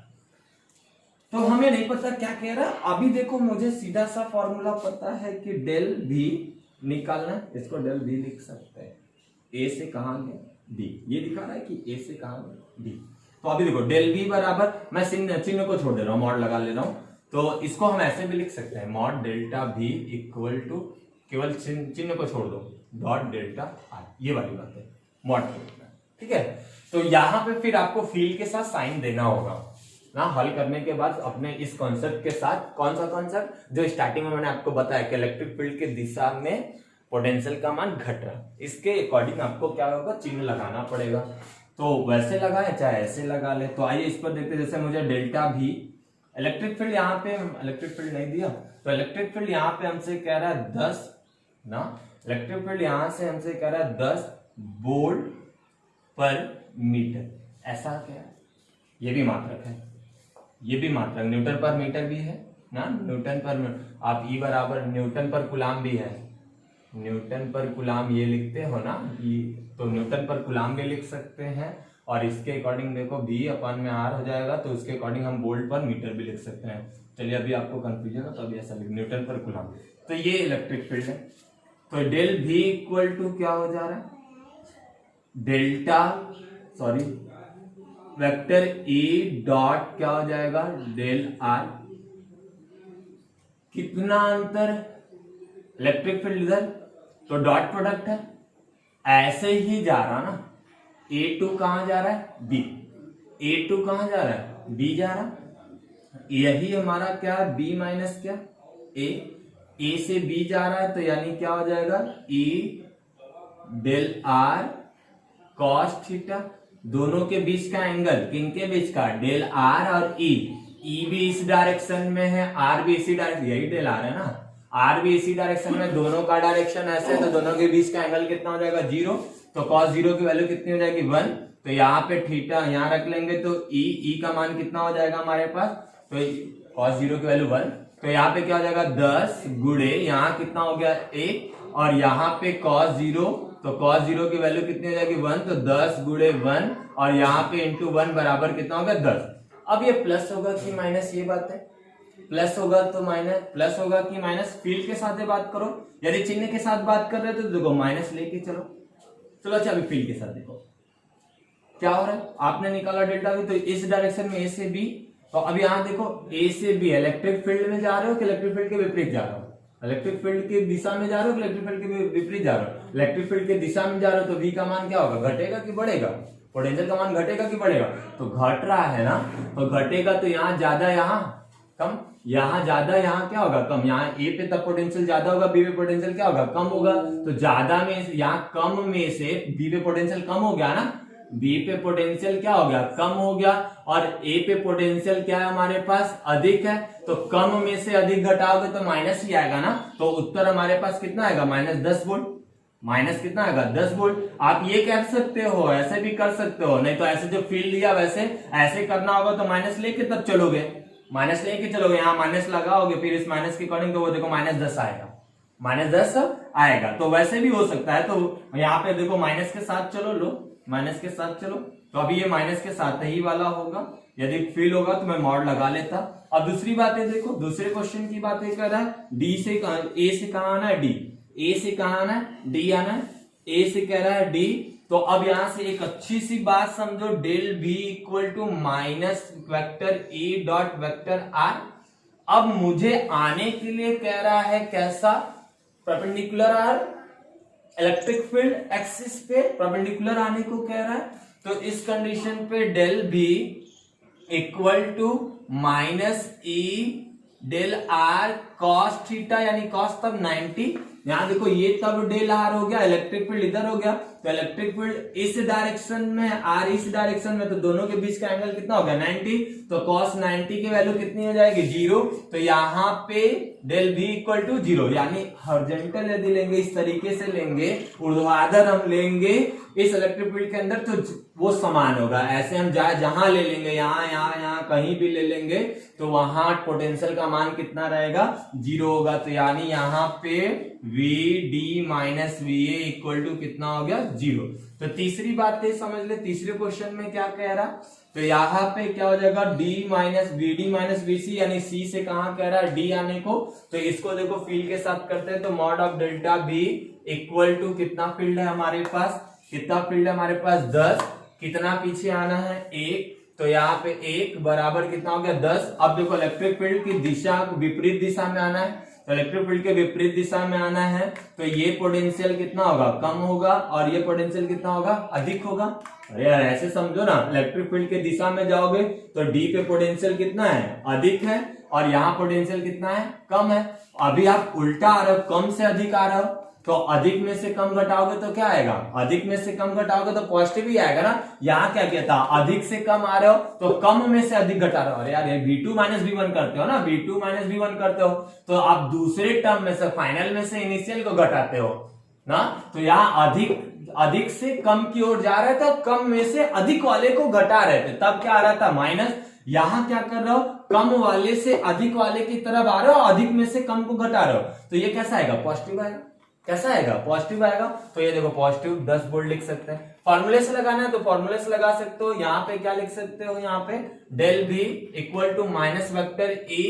तो हमें नहीं पता क्या कह रहा। अभी देखो मुझे सीधा सा फॉर्मूला पता है कि डेल भी निकालना, इसको डेल भी लिख सकते हैं, ए से कहां गया डी, ये दिखा रहा है कि ए से कहां गया डी। तो अभी देखो डेल भी बराबर, मैं चिन्ह को छोड़ दे रहा हूं, मॉड लगा ले रहा हूं, तो इसको हम ऐसे भी लिख सकते हैं mod delta V equal to, केवल चिन्ह को छोड़ दो, डॉट डेल्टा R, ये वाली बात है मॉड, ठीक है। तो यहां पे फिर आपको फील्ड के साथ साइन देना होगा ना, हल करने के बाद अपने इस कॉन्सेप्ट के साथ। कौन सा कॉन्सेप्ट? जो स्टार्टिंग में मैंने आपको बताया कि इलेक्ट्रिक फील्ड के दिशा में पोटेंशियल का मान घट रहा, इसके अकॉर्डिंग आपको क्या होगा, चिन्ह लगाना पड़ेगा। तो वैसे लगाए चाहे ऐसे लगा ले। तो आइए इस पर देखते हैं। जैसे मुझे डेल्टा V इलेक्ट्रिक फील्ड, यहाँ पे इलेक्ट्रिक फील्ड नहीं दिया, तो इलेक्ट्रिक फील्ड यहाँ पे हमसे कह रहा है 10 ना, इलेक्ट्रिक फील्ड यहां से हमसे कह रहा है 10 वोल्ट पर मीटर, ऐसा क्या है, ये भी मात्रक है, ये भी मात्रक, न्यूटन पर मीटर भी है ना, न्यूटन पर, आप E बराबर न्यूटन पर कुलाम भी है, न्यूटन पर कुलाम ये लिखते हो ना, तो न्यूटन पर कुलाम भी लिख सकते हैं। और इसके अकॉर्डिंग देखो V अपन में R हो जाएगा, तो उसके अकॉर्डिंग हम वोल्ट पर मीटर भी लिख सकते हैं। चलिए अभी आपको कंफ्यूजन हो तो अभी ऐसा लिख, न्यूटन पर कुलाम। तो ये इलेक्ट्रिक फील्ड है। तो डेल V इक्वल टू क्या हो जा रहा है, delta sorry vector E dot क्या हो जाएगा, डेल R। कितना अंतर, इलेक्ट्रिक फील्ड इधर, तो डॉट प्रोडक्ट है, ऐसे ही जा रहा ना, A2 कहां जा रहा है, B, A2 कहां जा रहा है, B जा रहा, यही हमारा क्या है, B माइनस क्या, A से B जा रहा है, तो यानी क्या हो जाएगा, E del R cos theta, दोनों के बीच का एंगल, किनके बीच का, डेल R और E भी इस डायरेक्शन में है, R भी इसी डायरेक्शन, यही डेल R है ना, R भी इसी डायरेक्शन में, दोनों का डायरेक्शन ऐसे, तो दोनों के बीच का एंगल कितना हो जाएगा, 0। तो cos 0 की वैल्यू कितनी हो जाएगी, 1। तो यहाँ पे थीटा यहाँ रख लेंगे, तो E का मान कितना हो जाएगा हमारे पास, तो cos 0 की वैल्यू 1, तो यहाँ पे क्या हो जाएगा 10 गुणे, यहाँ कितना हो गया 1, और यहाँ पे cos 0, तो cos 0 की वैल्यू कितनी हो जाएगी 1, तो 10 गुणे 1, और यहाँ पे इंटू 1 बराबर कितना हो गया 10। अब ये प्लस होगा कि माइनस, ये बात है, प्लस होगा तो माइनस, प्लस होगा कि माइनस, फील्ड के साथ बात करो, यदि चिन्ह के साथ बात कर रहे हो तो देखो माइनस लेके चलो। अच्छा अभी फील्ड के साथ देखो क्या हो रहा है, आपने निकाला डेल्टा V, तो इस डायरेक्शन में A से B, तो अब यहाँ देखो A से B इलेक्ट्रिक फील्ड में जा रहे हो कि इलेक्ट्रिक फील्ड के विपरीत जा रहे हो, इलेक्ट्रिक फील्ड की दिशा में जा रहे हो कि इलेक्ट्रिक फील्ड के विपरीत जा रहे हो, इलेक्ट्रिक फील्ड की दिशा में जा रहे हो, तो V का मान क्या होगा, घटेगा कि बढ़ेगा, पोटेंशियल का मान घटेगा कि बढ़ेगा, तो घट रहा है ना, तो घटेगा, तो यहाँ ज्यादा यहाँ कम, यहाँ ज्यादा यहाँ क्या होगा कम, यहाँ A पे तब पोटेंशियल ज्यादा होगा, B पे पोटेंशियल क्या होगा कम होगा, तो ज्यादा में यहाँ कम में से B पे पोटेंशियल कम हो गया ना, B पे पोटेंशियल क्या हो गया कम हो गया, और A पे पोटेंशियल क्या है हमारे पास अधिक है, तो कम में से अधिक घटाओगे तो माइनस ही आएगा ना, तो उत्तर हमारे पास कितना आएगा, -10 वोल्ट, माइनस कितना आएगा 10 वोल्ट। आप ये कह सकते हो, ऐसे भी कर सकते हो, नहीं तो ऐसे जो फील्ड लिया वैसे ऐसे करना होगा, तो माइनस लेके तब चलोगे, माइनस लेके चलोगे, यहाँ माइनस लगाओगे, फिर इस माइनस के अकॉर्डिंग तो वो देखो -10 आएगा, -10 आएगा, तो वैसे भी हो सकता है। तो यहाँ पे देखो माइनस के साथ चलो, लो माइनस के साथ चलो, तो अभी ये माइनस के साथ ही वाला होगा, यदि फील होगा तो मैं मॉड लगा लेता। अब दूसरी बात है, देखो दूसरे क्वेश्चन की बात कर रहा है, डी से ए से कहाँ आना है, डी, ए से कहाँ आना है, डी आना है, ए से कह रहा है डी। तो अब यहां से एक अच्छी सी बात समझो, del V equal to minus vector E dot vector R। अब मुझे आने के लिए कह रहा है कैसा, perpendicular R, electric field axis पे परपेंडिकुलर आने को कह रहा है, तो इस कंडीशन पे del V equal to minus E del R cos theta, यानी कॉस तब 90, यहां देखो ये तब डेल R हो गया, इलेक्ट्रिक फील्ड इधर हो गया, तो इलेक्ट्रिक फील्ड इस डायरेक्शन में, R इस डायरेक्शन में, तो दोनों के बीच का एंगल कितना हो गया 90, तो cos 90 की वैल्यू कितनी हो जाएगी 0, तो यहाँ पे डेल V इक्वल टू 0, यानी हॉरिजॉन्टल यदि लेंगे इस तरीके से लेंगे, ऊर्ध्वाधर हम लेंगे इस इलेक्ट्रिक फील्ड के अंदर, तो वो समान होगा। ऐसे हम जहां ले लेंगे, यहाँ यहाँ यहाँ कहीं भी ले लेंगे, तो वहां पोटेंशियल का मान कितना रहेगा 0 होगा, तो यानी यहाँ पे VD minus VA equal to कितना हो गया 0। तो तीसरी बात ये समझ ले, तीसरे क्वेश्चन में क्या कह रहा, तो यहाँ पे क्या हो जाएगा D minus VD minus VC, यानी C से कहाँ कह रहा है D आने को, तो इसको देखो फील्ड के साथ करते हैं, तो mod of delta V equal to कितना फील्ड है हमारे पास, कितना फील्ड है हमारे पास 10, कितना पीछे आना है 1, तो यहाँ पे 1 बराबर कितना हो गया 10। अब देखो इलेक्ट्रिक फील्ड की दिशा विपरीत दिशा में आना है, तो इलेक्ट्रिक फील्ड के विपरीत दिशा में आना है, तो ये पोटेंशियल कितना होगा कम होगा और ये पोटेंशियल कितना होगा अधिक होगा। अरे यार ऐसे समझो ना, इलेक्ट्रिक फील्ड के दिशा में जाओगे तो डी पे पोटेंशियल कितना है अधिक है और यहाँ पोटेंशियल कितना है कम है। अभी आप उल्टा आ रहे हो, कम से अधिक आ रहे हो, तो अधिक में से कम घटाओगे तो क्या आएगा, अधिक में से कम घटाओगे तो पॉजिटिव ही आएगा ना। यहाँ क्या किया था, अधिक से कम आ रहे हो तो कम में से अधिक घटा रहे हो। अरे यार V2 माइनस V1 करते हो ना, V2 माइनस V1 करते हो, तो आप दूसरे टर्म में से फाइनल में से इनिशियल को घटाते हो ना। तो यहाँ अधिक से कम की ओर जा रहे थे, कम में से अधिक वाले को घटा रहे थे, तब क्या आ रहा था माइनस। यहाँ क्या कर रहे हो, कम वाले से अधिक वाले की तरफ आ रहे हो, अधिक में से कम को घटा रहे हो, तो ये कैसा आएगा पॉजिटिव आएगा। कैसा आएगा पॉजिटिव आएगा। तो ये देखो पॉजिटिव 10 वोल्ट लिख सकते हैं। फॉर्मूले से लगाना है तो फॉर्मूले से लगा सकते हो। यहाँ पे क्या लिख सकते हो, यहाँ पे del V equal to minus vector E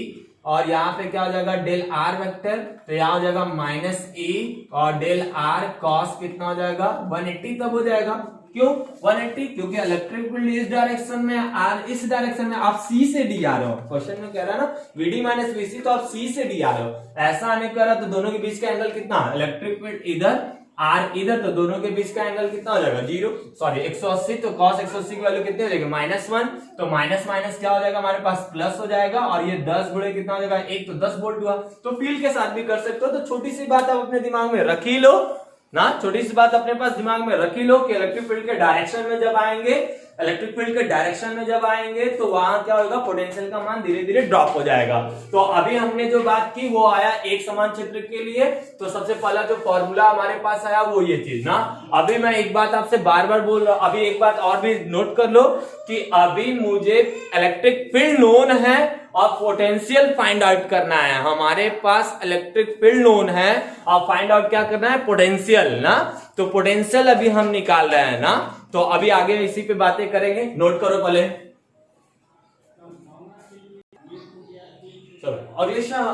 और यहाँ पे क्या हो जाएगा डेल R वेक्टर, तो यहाँ हो जाएगा माइनस E और डेल R कॉस कितना हो जाएगा 180 तब हो जाएगा। क्यों 180, क्योंकि इलेक्ट्रिक फील्ड इस डायरेक्शन में आर इस डायरेक्शन में, आप सी से डी आ रहे हो। क्वेश्चन में कह रहा है ना वीडी माइनस वीसी, तो आप सी से डी आ रहे हो। ऐसा आने कर रहा तो दोनों के बीच का एंगल कितना, इलेक्ट्रिक फील्ड इधर आर इधर, तो दोनों के बीच का एंगल कितना हो जाएगा 180। तो cos 180 की वैल्यू कितनी हो जाएगी -1, तो माइनस माइनस क्या हो जाएगा हमारे पास प्लस हो जाएगा और ये 10 गुणे कितना हो जाएगा 1, तो 10 वोल्ट हुआ। तो फील्ड के साथ भी कर सकते हो। तो छोटी सी बात आप अपने दिमाग में रख ही लो ना, छोटी सी बात अपने पास दिमाग में रख ही लो कि इलेक्ट्रिक फील्ड के डायरेक्शन में जब आएंगे, इलेक्ट्रिक फील्ड के डायरेक्शन में जब आएंगे तो वहां क्या होगा, पोटेंशियल का मान धीरे धीरे ड्रॉप हो जाएगा। तो अभी हमने जो बात की वो आया एक समान क्षेत्र के लिए, तो सबसे पहला जो फॉर्मूला हमारे पास आया वो ये चीज ना। अभी मैं एक बात आपसे बार बार बोल रहा हूं, अभी एक बात और भी नोट कर लो कि अभी मुझे इलेक्ट्रिक फील्ड नोन है और पोटेंशियल फाइंड आउट करना है। हमारे पास इलेक्ट्रिक फील्ड नोन है और फाइंड आउट क्या करना है, पोटेंशियल ना। तो पोटेंशियल अभी हम निकाल रहे हैं ना, तो अभी आगे इसी पे बातें करेंगे। नोट करो पहले। चलो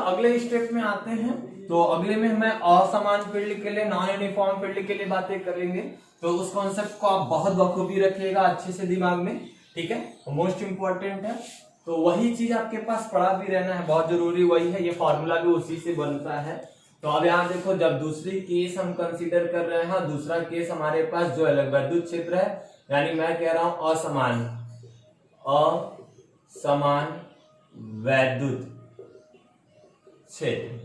अगले स्टेप में आते हैं। तो अगले में हमें असमान फील्ड के लिए, नॉन यूनिफॉर्म फील्ड के लिए बातें करेंगे। तो उस कॉन्सेप्ट को आप बहुत बखूबी रखिएगा अच्छे से दिमाग में, ठीक है, मोस्ट इंपॉर्टेंट है। तो वही चीज आपके पास पढ़ा भी रहना है, बहुत जरूरी वही है। ये फॉर्मूला भी उसी से बनता है। तो अब यहाँ देखो, जब दूसरी केस हम कंसीडर कर रहे हैं, दूसरा केस हमारे पास जो अलग विद्युत क्षेत्र है, यानी मैं कह रहा हूं असमान वैद्युत क्षेत्र,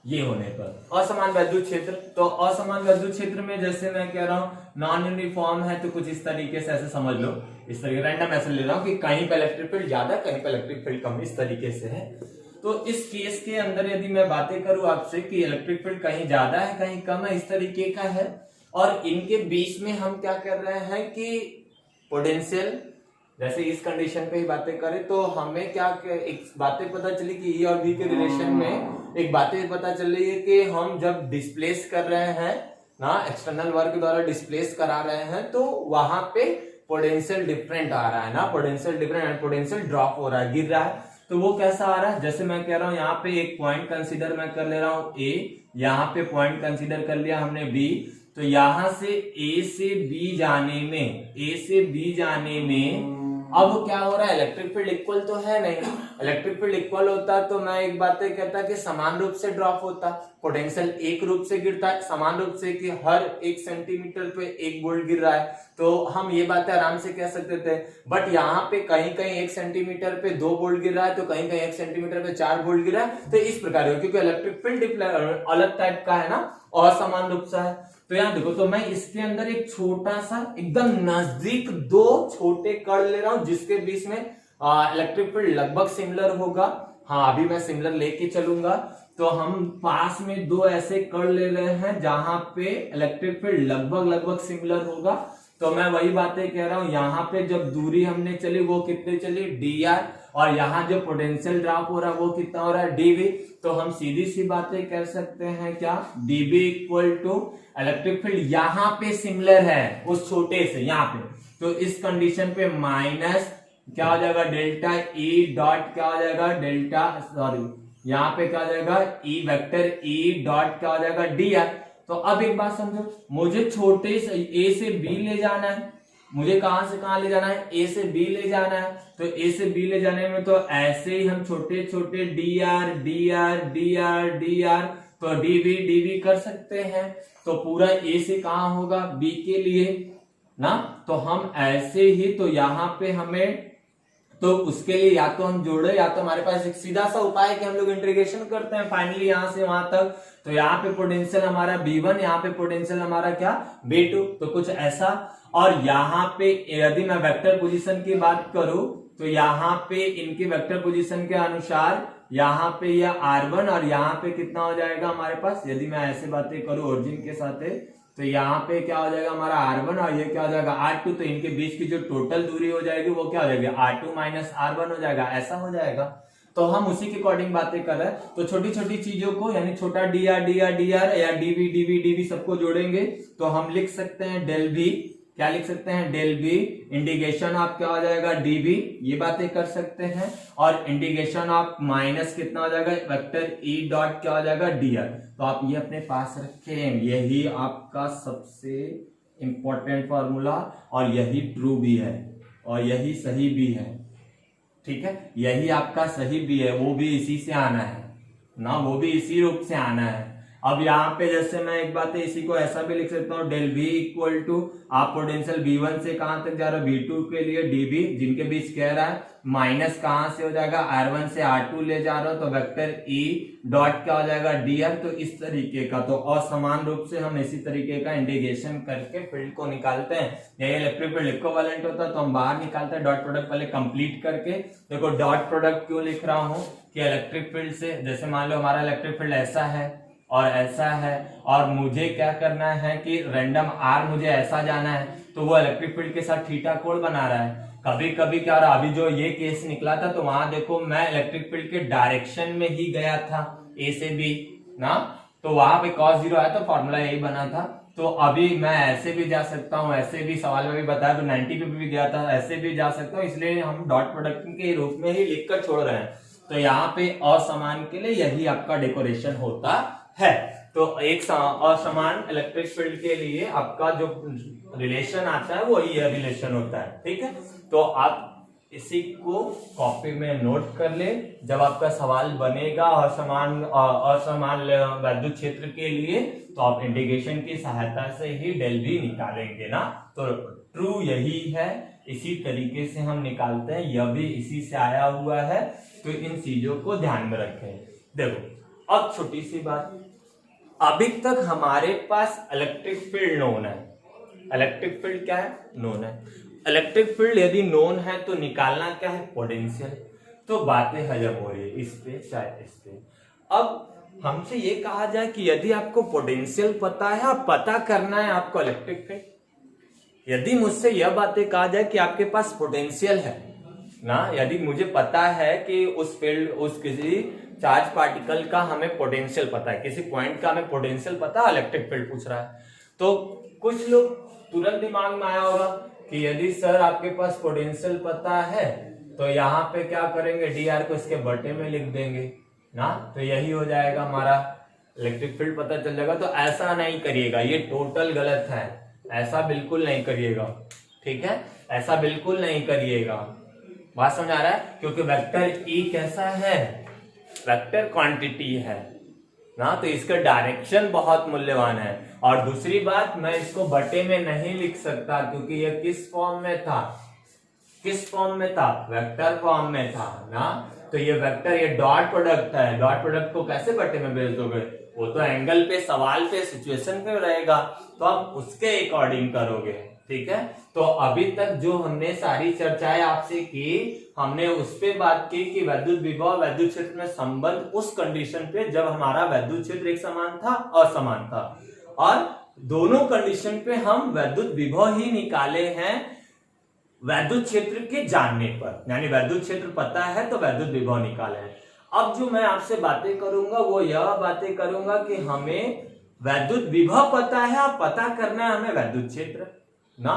ये होने पर असमान वैद्युत क्षेत्र। तो असमान वैद्युत क्षेत्र में जैसे मैं कह रहा हूं नॉन यूनिफॉर्म है, तो कुछ इस तरीके से ऐसे समझ लो, इस तरीके रैंडम ऐसे ले रहा हूं कि कहीं पे इलेक्ट्रिक फील्ड ज्यादा, कहीं पे इलेक्ट्रिक फील्ड कम, इस तरीके से है। तो इस केस के अंदर यदि मैं बातें करूं आपसे कि इलेक्ट्रिक फील्ड कहीं ज्यादा है कहीं कम है, इस तरीके का है, और इनके बीच में हम क्या कर रहे हैं कि पोटेंशियल, जैसे इस कंडीशन पे ही बातें करें तो हमें क्या एक बातें पता चली कि E और V के रिलेशन में एक बातें पता चल रही है कि हम जब डिस्प्लेस कर रहे हैं ना, एक्सटर्नल वर्क द्वारा डिस्प्लेस करा रहे हैं, तो वहां पे पोटेंशियल डिफरेंट आ रहा है ना, पोटेंशियल डिफरेंट, पोटेंशियल ड्रॉप हो रहा है, गिर रहा है। तो वो कैसा आ रहा है, जैसे मैं कह रहा हूं यहाँ पे एक पॉइंट कंसीडर मैं कर ले रहा हूं A, यहाँ पे पॉइंट कंसीडर कर लिया हमने B, तो यहां से A से B जाने में अब क्या हो रहा है, इलेक्ट्रिक फील्ड इक्वल तो है नहीं। इलेक्ट्रिक फील्ड इक्वल होता तो मैं एक बात कहता कि समान रूप से ड्रॉप होता, पोटेंशियल एक रूप से गिरता है, समान रूप से कि हर 1 सेंटीमीटर पे 1 वोल्ट गिर रहा है, तो हम ये बातें आराम से कह सकते थे। बट यहाँ पे कहीं कहीं 1 सेंटीमीटर पे 2 वोल्ट गिर रहा है, तो कहीं कहीं 1 सेंटीमीटर पे 4 वोल्ट गिर रहा है। तो इस प्रकार, क्योंकि इलेक्ट्रिक फील्ड अलग टाइप का है ना, और समान रूप से है। तो यहाँ देखो, तो मैं इसके अंदर एक छोटा सा एकदम नजदीक 2 छोटे कण ले रहा हूं, जिसके बीच में इलेक्ट्रिक फील्ड लगभग सिमिलर होगा। हाँ, अभी मैं सिमिलर लेके चलूंगा। तो हम पास में 2 ऐसे कण ले रहे हैं जहां पे इलेक्ट्रिक फील्ड लगभग सिमिलर होगा। तो मैं वही बातें कह रहा हूं, यहाँ पे जब दूरी हमने चली वो कितनी चली dr, और यहाँ जो पोटेंशियल ड्रॉप हो रहा है वो कितना हो रहा है dv। तो हम सीधी सी बातें कर सकते हैं क्या, dv equal to electric field यहाँ पे सिमिलर है उस छोटे से यहाँ पे, तो इस कंडीशन पे माइनस क्या हो जाएगा डेल्टा E डॉट क्या हो जाएगा डेल्टा, सॉरी यहाँ पे क्या हो जाएगा E वेक्टर E डॉट क्या हो जाएगा dr। तो अब एक बात समझो, मुझे छोटे से A से B ले जाना है, मुझे कहां से कहां ले जाना है, ए से बी ले जाना है। तो ए से बी ले जाने में तो ऐसे ही हम छोटे छोटे D R D R D R D R तो डीवी कर सकते हैं। तो पूरा ए से कहां होगा, बी के लिए ना। तो हम ऐसे ही, तो यहां पे हमें, तो उसके लिए या तो हम जोड़े या तो हमारे पास एक सीधा सा उपाय है कि हम लोग इंटीग्रेशन करते हैं फाइनली यहां से वहां तक। तो यहाँ पे पोटेंशियल हमारा B1, यहाँ पे पोटेंशियल हमारा क्या B2, तो कुछ ऐसा। और यहाँ पे यदि मैं वेक्टर पोजीशन की बात करूं तो यहाँ पे इनके वेक्टर पोजीशन के अनुसार यहाँ पे यह R1 और यहाँ पे कितना हो जाएगा हमारे पास, यदि मैं ऐसे बातें करूं ओरिजिन के साथ तो यहाँ पे क्या हो जाएगा हमारा R1 और ये क्या हो जाएगा R2। तो इनके बीच की जो टोटल दूरी हो जाएगी वो क्या हो जाएगी, R2 माइनस R1 हो जाएगा, ऐसा हो जाएगा। तो हम उसी के अकॉर्डिंग बातें कर रहे हैं। तो छोटी छोटी चीजों को यानी छोटा डी आर या डीवी सबको जोड़ेंगे तो हम लिख सकते हैं डेल V, क्या लिख सकते हैं डेल V इंटीग्रेशन ऑफ क्या हो जाएगा dv, ये बातें कर सकते हैं। और इंटीग्रेशन ऑफ माइनस कितना हो जाएगा वेक्टर E डॉट क्या हो जाएगा dr। तो आप ये अपने पास रखें, यही आपका सबसे इंपॉर्टेंट फॉर्मूला और यही ट्रू भी है और यही सही भी है, ठीक है। यही आपका सही भी है, वो भी इसी से आना है ना, वो भी इसी रूप से आना है। अब यहाँ पे जैसे मैं एक बात है इसी को ऐसा भी लिख सकता हूँ डेल V इक्वल टू आप पोटेंशियल B1 से कहां तक जा रहा है B2 के लिए dv, जिनके बीच कह रहा है माइनस कहां से हो जाएगा R1 से R2 ले जा रहा हूं तो वेक्टर E डॉट क्या हो जाएगा dr। तो इस तरीके का, तो असमान रूप से हम इसी तरीके का इंटीग्रेशन करके फील्ड को निकालते हैं। यही इलेक्ट्रिक फील्ड इक्विवेलेंट होता है तो हम बाहर निकालते हैं डॉट प्रोडक्ट पहले कंप्लीट करके। देखो डॉट प्रोडक्ट क्यों लिख रहा हूं कि इलेक्ट्रिक फील्ड से, जैसे मान लो हमारा इलेक्ट्रिक फील्ड ऐसा है और ऐसा है और मुझे क्या करना है कि रैंडम R मुझे ऐसा जाना है, तो वो इलेक्ट्रिक फील्ड के साथ थीटा कोण बना रहा है। कभी कभी क्या रहा, अभी जो ये केस निकला था तो वहां देखो मैं इलेक्ट्रिक फील्ड के डायरेक्शन में ही गया था A से B ना, तो वहां पे cos 0 आया तो फॉर्मूला यही बना था। तो अभी मैं ऐसे भी जा सकता हूँ, ऐसे भी सवाल में भी बताया तो 90 पे भी गया था, ऐसे भी जा सकता हूँ, इसलिए हम डॉट प्रोडक्ट के रूप में ही लिखकर छोड़ रहे हैं। तो यहाँ पे असमान के लिए यही आपका डेकोरेशन होता है। तो एक असमान इलेक्ट्रिक फील्ड के लिए आपका जो रिलेशन आता है वो ये रिलेशन होता है, ठीक है। तो आप इसी को कॉपी में नोट कर ले, जब आपका सवाल बनेगा असमान वैद्युत क्षेत्र के लिए तो आप इंटीग्रेशन की सहायता से ही डेल V निकालेंगे ना। तो ट्रू यही है, इसी तरीके से हम निकालते हैं, यह भी इसी से आया हुआ है। तो इन चीजों को ध्यान में रखें। देखो अब छोटी सी बात, अभी तक हमारे पास इलेक्ट्रिक फील्ड नोन है, इलेक्ट्रिक फील्ड क्या है नोन है। इलेक्ट्रिक फील्ड यदि नोन है तो निकालना क्या है पोटेंशियल। तो बातें हजम हो रही है इस पे चाहे इस पे। अब हमसे ये कहा जाए कि यदि आपको पोटेंशियल पता है, आप पता करना है आपको इलेक्ट्रिक फील्ड। यदि मुझसे यह बातें कहा जाए कि आपके पास पोटेंशियल है ना, यदि मुझे पता है कि उस फील्ड उस किसी चार्ज पार्टिकल का हमें पोटेंशियल पता है, किसी पॉइंट का हमें पोटेंशियल पता है, इलेक्ट्रिक फील्ड पूछ रहा है, तो कुछ लोग तुरंत दिमाग में आया होगा कि यदि सर आपके पास पोटेंशियल पता है तो यहाँ पे क्या करेंगे dr को इसके बटे में लिख देंगे ना, तो यही हो जाएगा हमारा इलेक्ट्रिक फील्ड पता चल जाएगा। तो ऐसा नहीं करिएगा, ये टोटल गलत है, ऐसा बिल्कुल नहीं करिएगा, ठीक है, ऐसा बिल्कुल नहीं करिएगा। बात समझ आ रहा है, क्योंकि वेक्टर E कैसा है, वेक्टर क्वांटिटी है ना, तो इसका डायरेक्शन बहुत मूल्यवान है। और दूसरी बात, मैं इसको बटे में नहीं लिख सकता क्योंकि यह किस फॉर्म में था, किस फॉर्म में था, वेक्टर फॉर्म में था ना। तो ये वेक्टर, ये डॉट प्रोडक्ट है, डॉट प्रोडक्ट को कैसे बटे में भेज दोगे, वो तो एंगल पे, सवाल पे, सिचुएशन पे रहेगा, तो आप उसके अकॉर्डिंग करोगे, ठीक है। तो अभी तक जो हमने सारी चर्चाएं आपसे की, हमने उस पे बात की कि वैद्युत विभव वैद्युत क्षेत्र में संबंध उस कंडीशन पे जब हमारा वैद्युत क्षेत्र एक समान था, असमान था, और दोनों कंडीशन पे हम वैद्युत विभव ही निकाले हैं वैद्युत क्षेत्र के जानने पर, यानी वैद्युत क्षेत्र पता है तो वैद्युत विभव निकाले हैं। अब जो मैं आपसे बातें करूंगा वो यह बातें करूंगा कि हमें वैद्युत विभव पता है, अब पता करना है हमें वैद्युत क्षेत्र ना,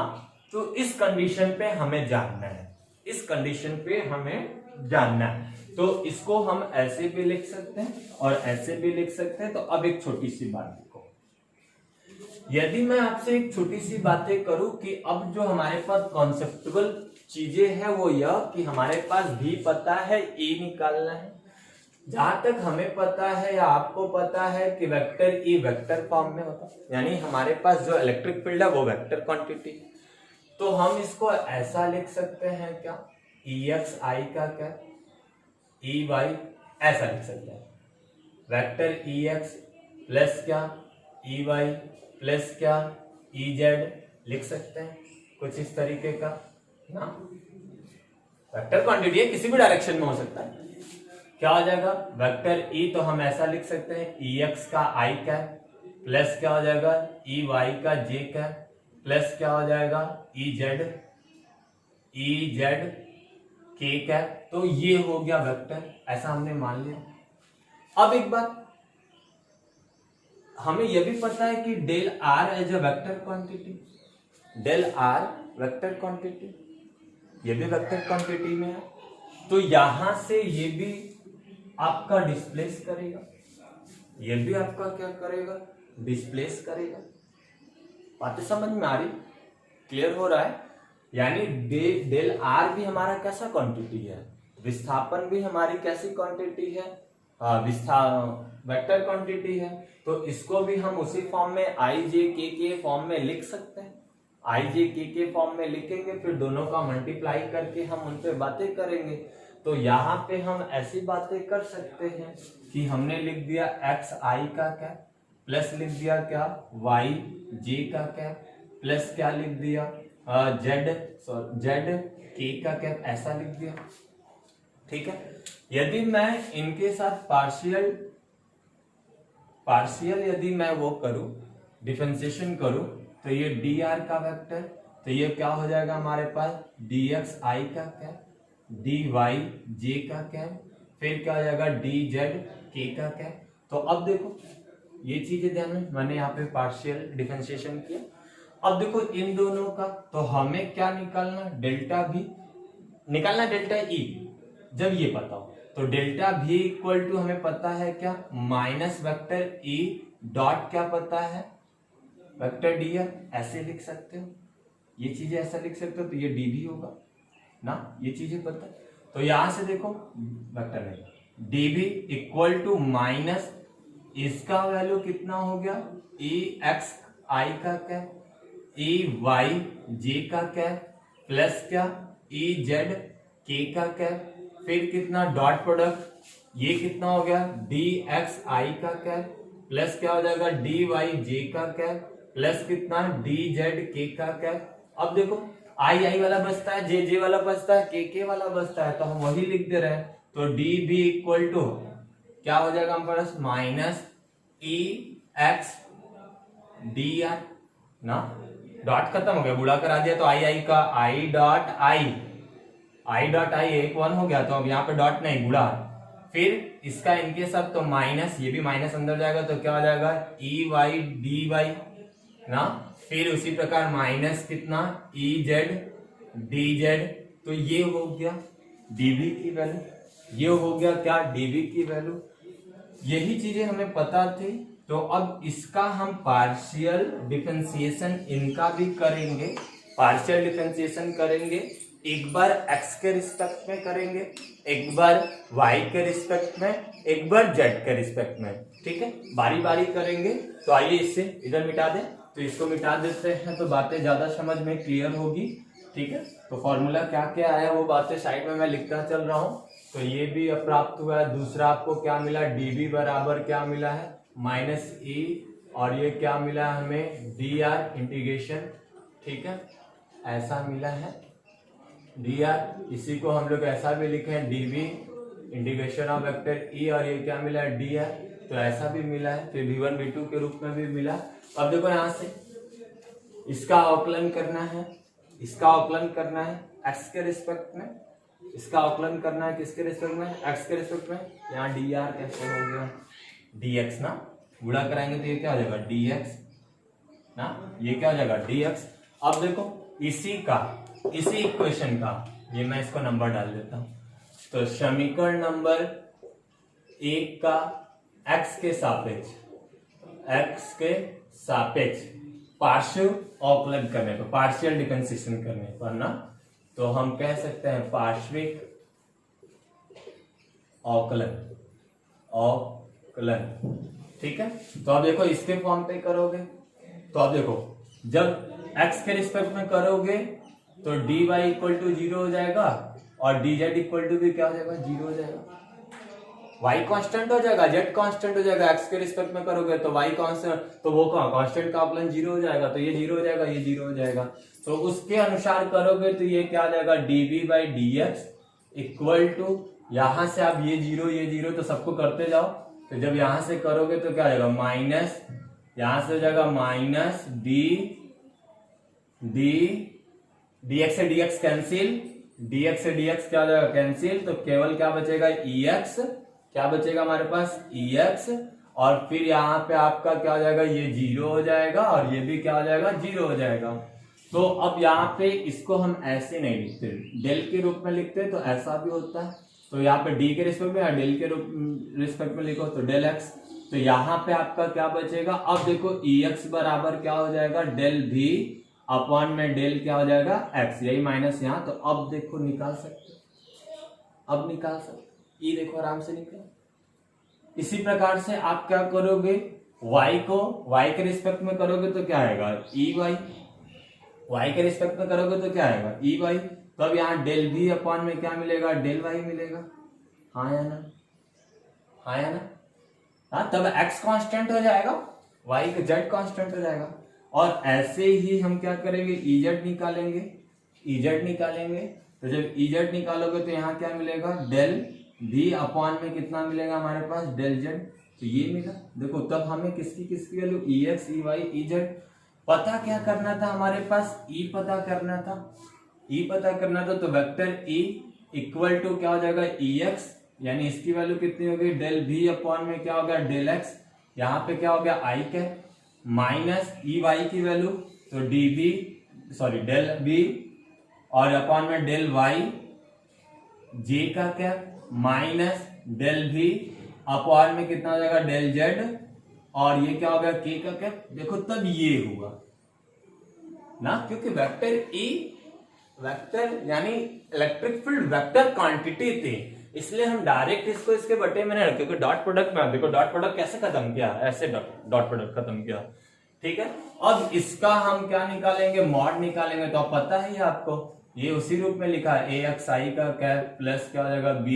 तो इस कंडीशन पे हमें जानना है, इस कंडीशन पे हमें जानना है। तो इसको हम ऐसे भी लिख सकते हैं और ऐसे भी लिख सकते हैं। तो अब एक छोटी सी बात देखो, यदि मैं आपसे एक छोटी सी बातें करूं कि अब जो हमारे पास कॉन्सेप्टुअल चीजें हैं वो यह कि हमारे पास भी पता है ए निकालना है। जहां तक हमें पता है या आपको पता है कि वेक्टर ई वेक्टर फॉर्म में होता है, यानी हमारे पास जो इलेक्ट्रिक फील्ड है वो वेक्टर क्वांटिटी, तो हम इसको ऐसा लिख सकते हैं क्या, ई एक्स आई का क्या ई वाई, ऐसा लिख सकते हैं वेक्टर ई एक्स प्लस क्या ई वाई प्लस क्या ई जेड लिख सकते हैं कुछ इस तरीके का ना। वेक्टर क्वांटिटी है, किसी भी डायरेक्शन में हो सकता है। क्या हो जाएगा वेक्टर ई, तो हम ऐसा लिख सकते हैं ई एक्स का आई कैप प्लस क्या हो जाएगा ई वाई का जे कैप प्लस क्या हो जाएगा ई जेड के कैप। तो ये हो गया वेक्टर, ऐसा हमने मान लिया। अब एक बात, हमें यह भी पता है कि del R as a vector quantity, del R vector quantity, ये भी वेक्टर क्वांटिटी में है, तो यहां से ये भी आपका डिस्प्लेस करेगा, ये भी आपका क्या करेगा डिस्प्लेस करेगा। बातें समझ में आ रही, क्लियर हो रहा है? यानी डेल आर भी हमारा कैसा क्वांटिटी है, विस्थापन भी हमारी कैसी क्वांटिटी है, वेक्टर क्वांटिटी है। तो इसको भी हम उसी फॉर्म में आई जे के फॉर्म में लिख सकते हैं। आई जे के फॉर्म में लिखेंगे, फिर दोनों का मल्टीप्लाई करके हम उन पे बातें करेंगे। तो यहाँ पे हम ऐसी बातें कर सकते हैं कि हमने लिख दिया एक्स आई का क्या प्लस लिख दिया क्या वाई जे का क्या प्लस क्या लिख दिया जेड के का क्या, ऐसा लिख दिया। ठीक है, यदि मैं इनके साथ पार्शियल यदि मैं वो करूं, डिफरेंशिएशन करूं, तो ये डी आर का वेक्टर, तो ये क्या हो जाएगा हमारे पास डी एक्स आई का क्या डी वाई जे का क्या, फिर क्या हो जाएगा डी जेड के का क्या। तो अब देखो ये चीजें ध्यान में, मैंने यहाँ पे पार्शियल डिफरेंशिएशन किया। अब देखो इन दोनों का, तो हमें क्या निकालना, डेल्टा भी निकालना, डेल्टा ई जब ये पता हो, तो डेल्टा भी इक्वल टू हमें पता है क्या माइनस वेक्टर ई डॉट क्या पता है वेक्टर डी है, ऐसे लिख सकते हो, ये चीजें ऐसा लिख सकते हो, तो ये डी भी होगा ना, ये चीजें पता है। तो यहां से देखो वेक्टर नहीं, डी भी इक्वल टू माइनस इसका वैल्यू कितना हो गया ई एक्स आई का क्या ई वाई जे का क्या प्लस क्या ई जेड के का क्या, फिर कितना डॉट प्रोडक्ट, ये कितना हो गया डी एक्स आई का क्या प्लस क्या हो जाएगा डी वाई जे का क्या प्लस कितना डी जेड के का क्या। अब देखो आई आई वाला बचता है, जे जे वाला बचता है, के वाला बचता है, तो हम वही लिख दे रहे हैं। तो डी भी इक्वल टू क्या हो जाएगा हमारे पास माइनस ई एक्स डी आर ना, डॉट खत्म हो गया, गुणा करा दिया, तो आई आई का आई डॉट आई एक वन हो गया, तो अब यहाँ पे डॉट नहीं गुणा, फिर इसका इनके सब तो माइनस, ये भी माइनस अंदर जाएगा, तो क्या हो जाएगा ई वाई डी वाई ना, फिर उसी प्रकार माइनस कितना ई जेड डी जेड, तो ये हो गया डीवी की वैल्यू, ये हो गया क्या डीवी की वैल्यू। यही चीजें हमें पता थी, तो अब इसका हम पार्शियल डिफरेंशिएशन इनका भी करेंगे, पार्शियल डिफरेंशिएशन करेंगे, एक बार x के रिस्पेक्ट में करेंगे, एक बार y के रिस्पेक्ट में, एक बार z के रिस्पेक्ट में। ठीक है, बारी बारी करेंगे। तो आइए इससे इधर मिटा दें, तो इसको मिटा देते हैं, तो बातें ज्यादा समझ में क्लियर होगी। ठीक है, तो फॉर्मूला क्या क्या आया वो बातें साइड में मैं लिखता चल रहा हूँ। तो ये भी प्राप्त हुआ है, दूसरा आपको क्या मिला dv बराबर क्या मिला है माइनस ई, और ये क्या मिला है हमें डी आर इंटीग्रेशन। ठीक है, ऐसा मिला है डी आर, इसी को हम लोग ऐसा भी लिखे हैं DV integration of vector E, और ये क्या मिला है डी आर, तो ऐसा भी मिला है, फिर v1 v2 के रूप में भी मिला। अब देखो यहाँ से इसका अवकलन करना है, इसका अवकलन करना है x के रिस्पेक्ट में, इसका अवकलन करना है किसके रिस्पेक्ट में x के रिस्पेक्ट में। यहाँ डी आर कैसे हो गया dx ना, गुणा कराएंगे तो ये क्या हो जाएगा dx ना, ये क्या हो जाएगा dx। अब देखो इसी इक्वेशन का, ये मैं इसको नंबर डाल देता हूं, तो समीकरण नंबर 1 का x के सापेक्ष पार्शियल अवकलन करने पर, पार्शियल डिफरेंशिएशन करने पर ना, तो हम कह सकते हैं पार्श्विक अवकलन, ठीक है। तो अब देखो इसके फॉर्म पे करोगे तो अब देखो जब x के रिस्पेक्ट में करोगे तो dy इक्वल टू 0 हो जाएगा और dz इक्वल टू भी क्या हो जाएगा, 0 हो जाएगा। y कांस्टेंट हो जाएगा, z कांस्टेंट हो जाएगा, x के रिस्पेक्ट में करोगे तो y कांस्टेंट, तो वो कांस्टेंट का अवकलन 0 हो जाएगा, तो ये 0 हो जाएगा, ये 0 हो जाएगा। तो उसके अनुसार करोगे तो ये क्या आ जाएगा, dv by dx equal to, यहां से आप ये 0 तो सबको करते जाओ, तो जब यहां से करोगे तो क्या आ जाएगा माइनस, यहां से हो जाएगा माइनस dx से dx कैंसिल, dx से dx क्या हो जाएगा कैंसिल, तो केवल क्या बचेगा ex, क्या बचेगा हमारे पास ex, और फिर यहाँ पे आपका क्या हो जाएगा, ये 0 हो जाएगा और ये भी क्या हो जाएगा 0 हो जाएगा। तो अब यहाँ पे इसको हम ऐसे नहीं लिखते, डेल के रूप में लिखते, तो ऐसा भी होता है। तो यहाँ पे डी के रिस्पेक्ट में या डेल के रिस्पेक्ट में लिखो तो डेल एक्स, तो यहाँ पे आपका क्या बचेगा, अब देखो ex बराबर क्या हो जाएगा डेल v अपॉन में डेल क्या हो जाएगा x, यही माइनस यहाँ, तो अब देखो निकाल सकते, अब निकाल सकते, ये देखो आराम से निकला। इसी प्रकार से आप क्या करोगे, y को y के रिस्पेक्ट में करोगे तो क्या आएगा ey, y के रिस्पेक्ट में करोगे तो क्या आएगा ey, तो अब यहाँ डेल v अपॉन में क्या मिलेगा, डेल y मिलेगा, हाँ या ना, हाँ या ना, हाँ, तब x कांस्टेंट हो जाएगा, y का z कांस्टेंट हो जाएगा। और ऐसे ही हम क्या करेंगे, ez निकालेंगे, तो जब ez निकालोगे तो यहाँ क्या मिलेगा, डेल v अपॉन में कितना मिलेगा हमारे पास, डेल z, तो ये मिला। देखो तब हमें किसकी वैल्यू ex, ey, ez पता क्या करना था, हमारे पास e पता करना था, तो वेक्टर e इक्वल टू क्या हो जाएगा ex, यानी इसकी वैल्यू कितनी होगी, डेल v अपॉन में क्या हो गया डेल x, यहाँ पे क्या हो गया आई के माइनस ey की वैल्यू, तो डेल v और अपॉन में डेल y, j का क्या माइनस डेल v अपॉन में कितना हो जाएगा डेल z, और ये क्या हो गया k का क्या, देखो तब ये हुआ ना, क्योंकि वेक्टर यानी इलेक्ट्रिक फील्ड वेक्टर क्वांटिटी थी, इसलिए हम डायरेक्ट इसको इसके बटे में नहीं रखे, क्योंकि डॉट प्रोडक्ट में देखो डॉट प्रोडक्ट कैसे खत्म किया, ऐसे डॉट प्रोडक्ट खत्म किया, ठीक है। अब इसका हम क्या निकालेंगे, मॉड निकालेंगे, तो अब पता है आपको, ये उसी रूप में लिखा है axi का कैप प्लस क्या हो जाएगा b,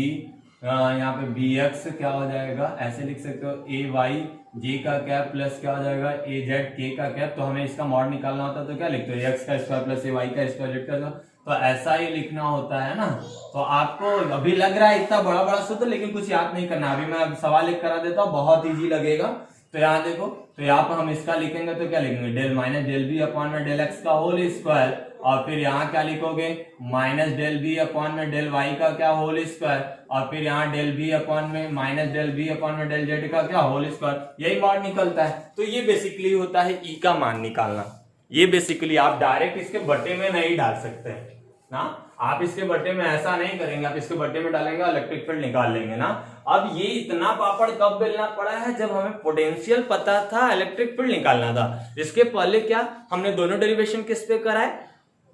यहाँ पे bx क्या हो जाएगा, ऐसे लिख सकते हो ay j का कैप प्लस क्या हो जाएगा az k का कैप, तो हमें इसका मॉड निकालना होता है तो क्या लिखते हो x का स्क्वायर प्लस ay का स्क्वायर z का, तो ऐसा ही लिखना होता है ना। तो आपको अभी लग रहा है इतना बड़ा बड़ा सूत्र, लेकिन कुछ याद नहीं करना, अभी मैं सवाल लिख करा देता हूँ, बहुत इजी लगेगा। तो यहाँ देखो, तो यहाँ पर हम इसका लिखेंगे तो क्या लिखेंगे, del minus del B upon में डेल एक्स का होल स्क्वायर, और फिर यहाँ क्या लिखोगे माइनस डेल बी अपॉन में डेल वाई का क्या होल स्क्वायर, और फिर यहाँ डेल बी अपॉन में माइनस डेल बी अपॉन में डेल जेड का क्या होल स्क्वायर, यही मॉड निकलता है। तो ये बेसिकली होता है ई का मान निकालना, ये बेसिकली आप डायरेक्ट इसके बटे में नहीं डाल सकते ना, आप इसके बटे में ऐसा नहीं करेंगे, आप इसके बटे में डालेंगे इलेक्ट्रिक फील्ड निकाल लेंगे ना। अब ये इतना पापड़ कब बेलना पड़ा है, जब हमें पोटेंशियल पता था, इलेक्ट्रिक फील्ड निकालना था। इसके पहले क्या हमने दोनों डेरिवेशन किस पे कराए,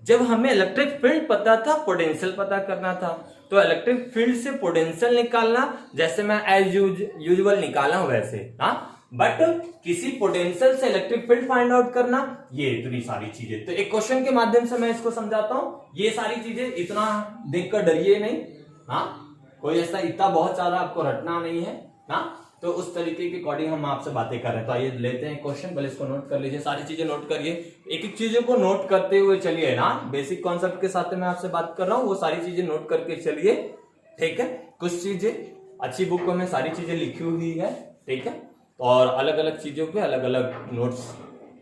जब हमें इलेक्ट्रिक फील्ड पता था, पोटेंशियल पता करना था। तो इलेक्ट्रिक फील्ड से पोटेंशियल निकालना जैसे मैं एज यूजुअल निकाला हूं वैसे, हाँ, बट किसी पोटेंशियल से इलेक्ट्रिक फील्ड फाइंड आउट करना, ये इतनी सारी चीजें, तो एक क्वेश्चन के माध्यम से मैं इसको समझाता हूं। ये सारी चीजें इतना देखकर डरिए नहीं, हाँ, कोई ऐसा इतना बहुत सारा आपको रटना नहीं है, हाँ, तो उस तरीके के अकॉर्डिंग हम आपसे बातें कर रहे हैं। तो आइए लेते हैं क्वेश्चन, पहले इसको नोट कर लीजिए, सारी चीजें नोट करिए, एक एक चीजों को नोट करते हुए चलिए ना, बेसिक कॉन्सेप्ट के साथ मैं आपसे बात कर रहा हूँ, वो सारी चीजें नोट करके चलिए, ठीक है। कुछ चीजें अच्छी बुक में सारी चीजें लिखी हुई है, ठीक है, और अलग अलग चीजों पे अलग अलग नोट्स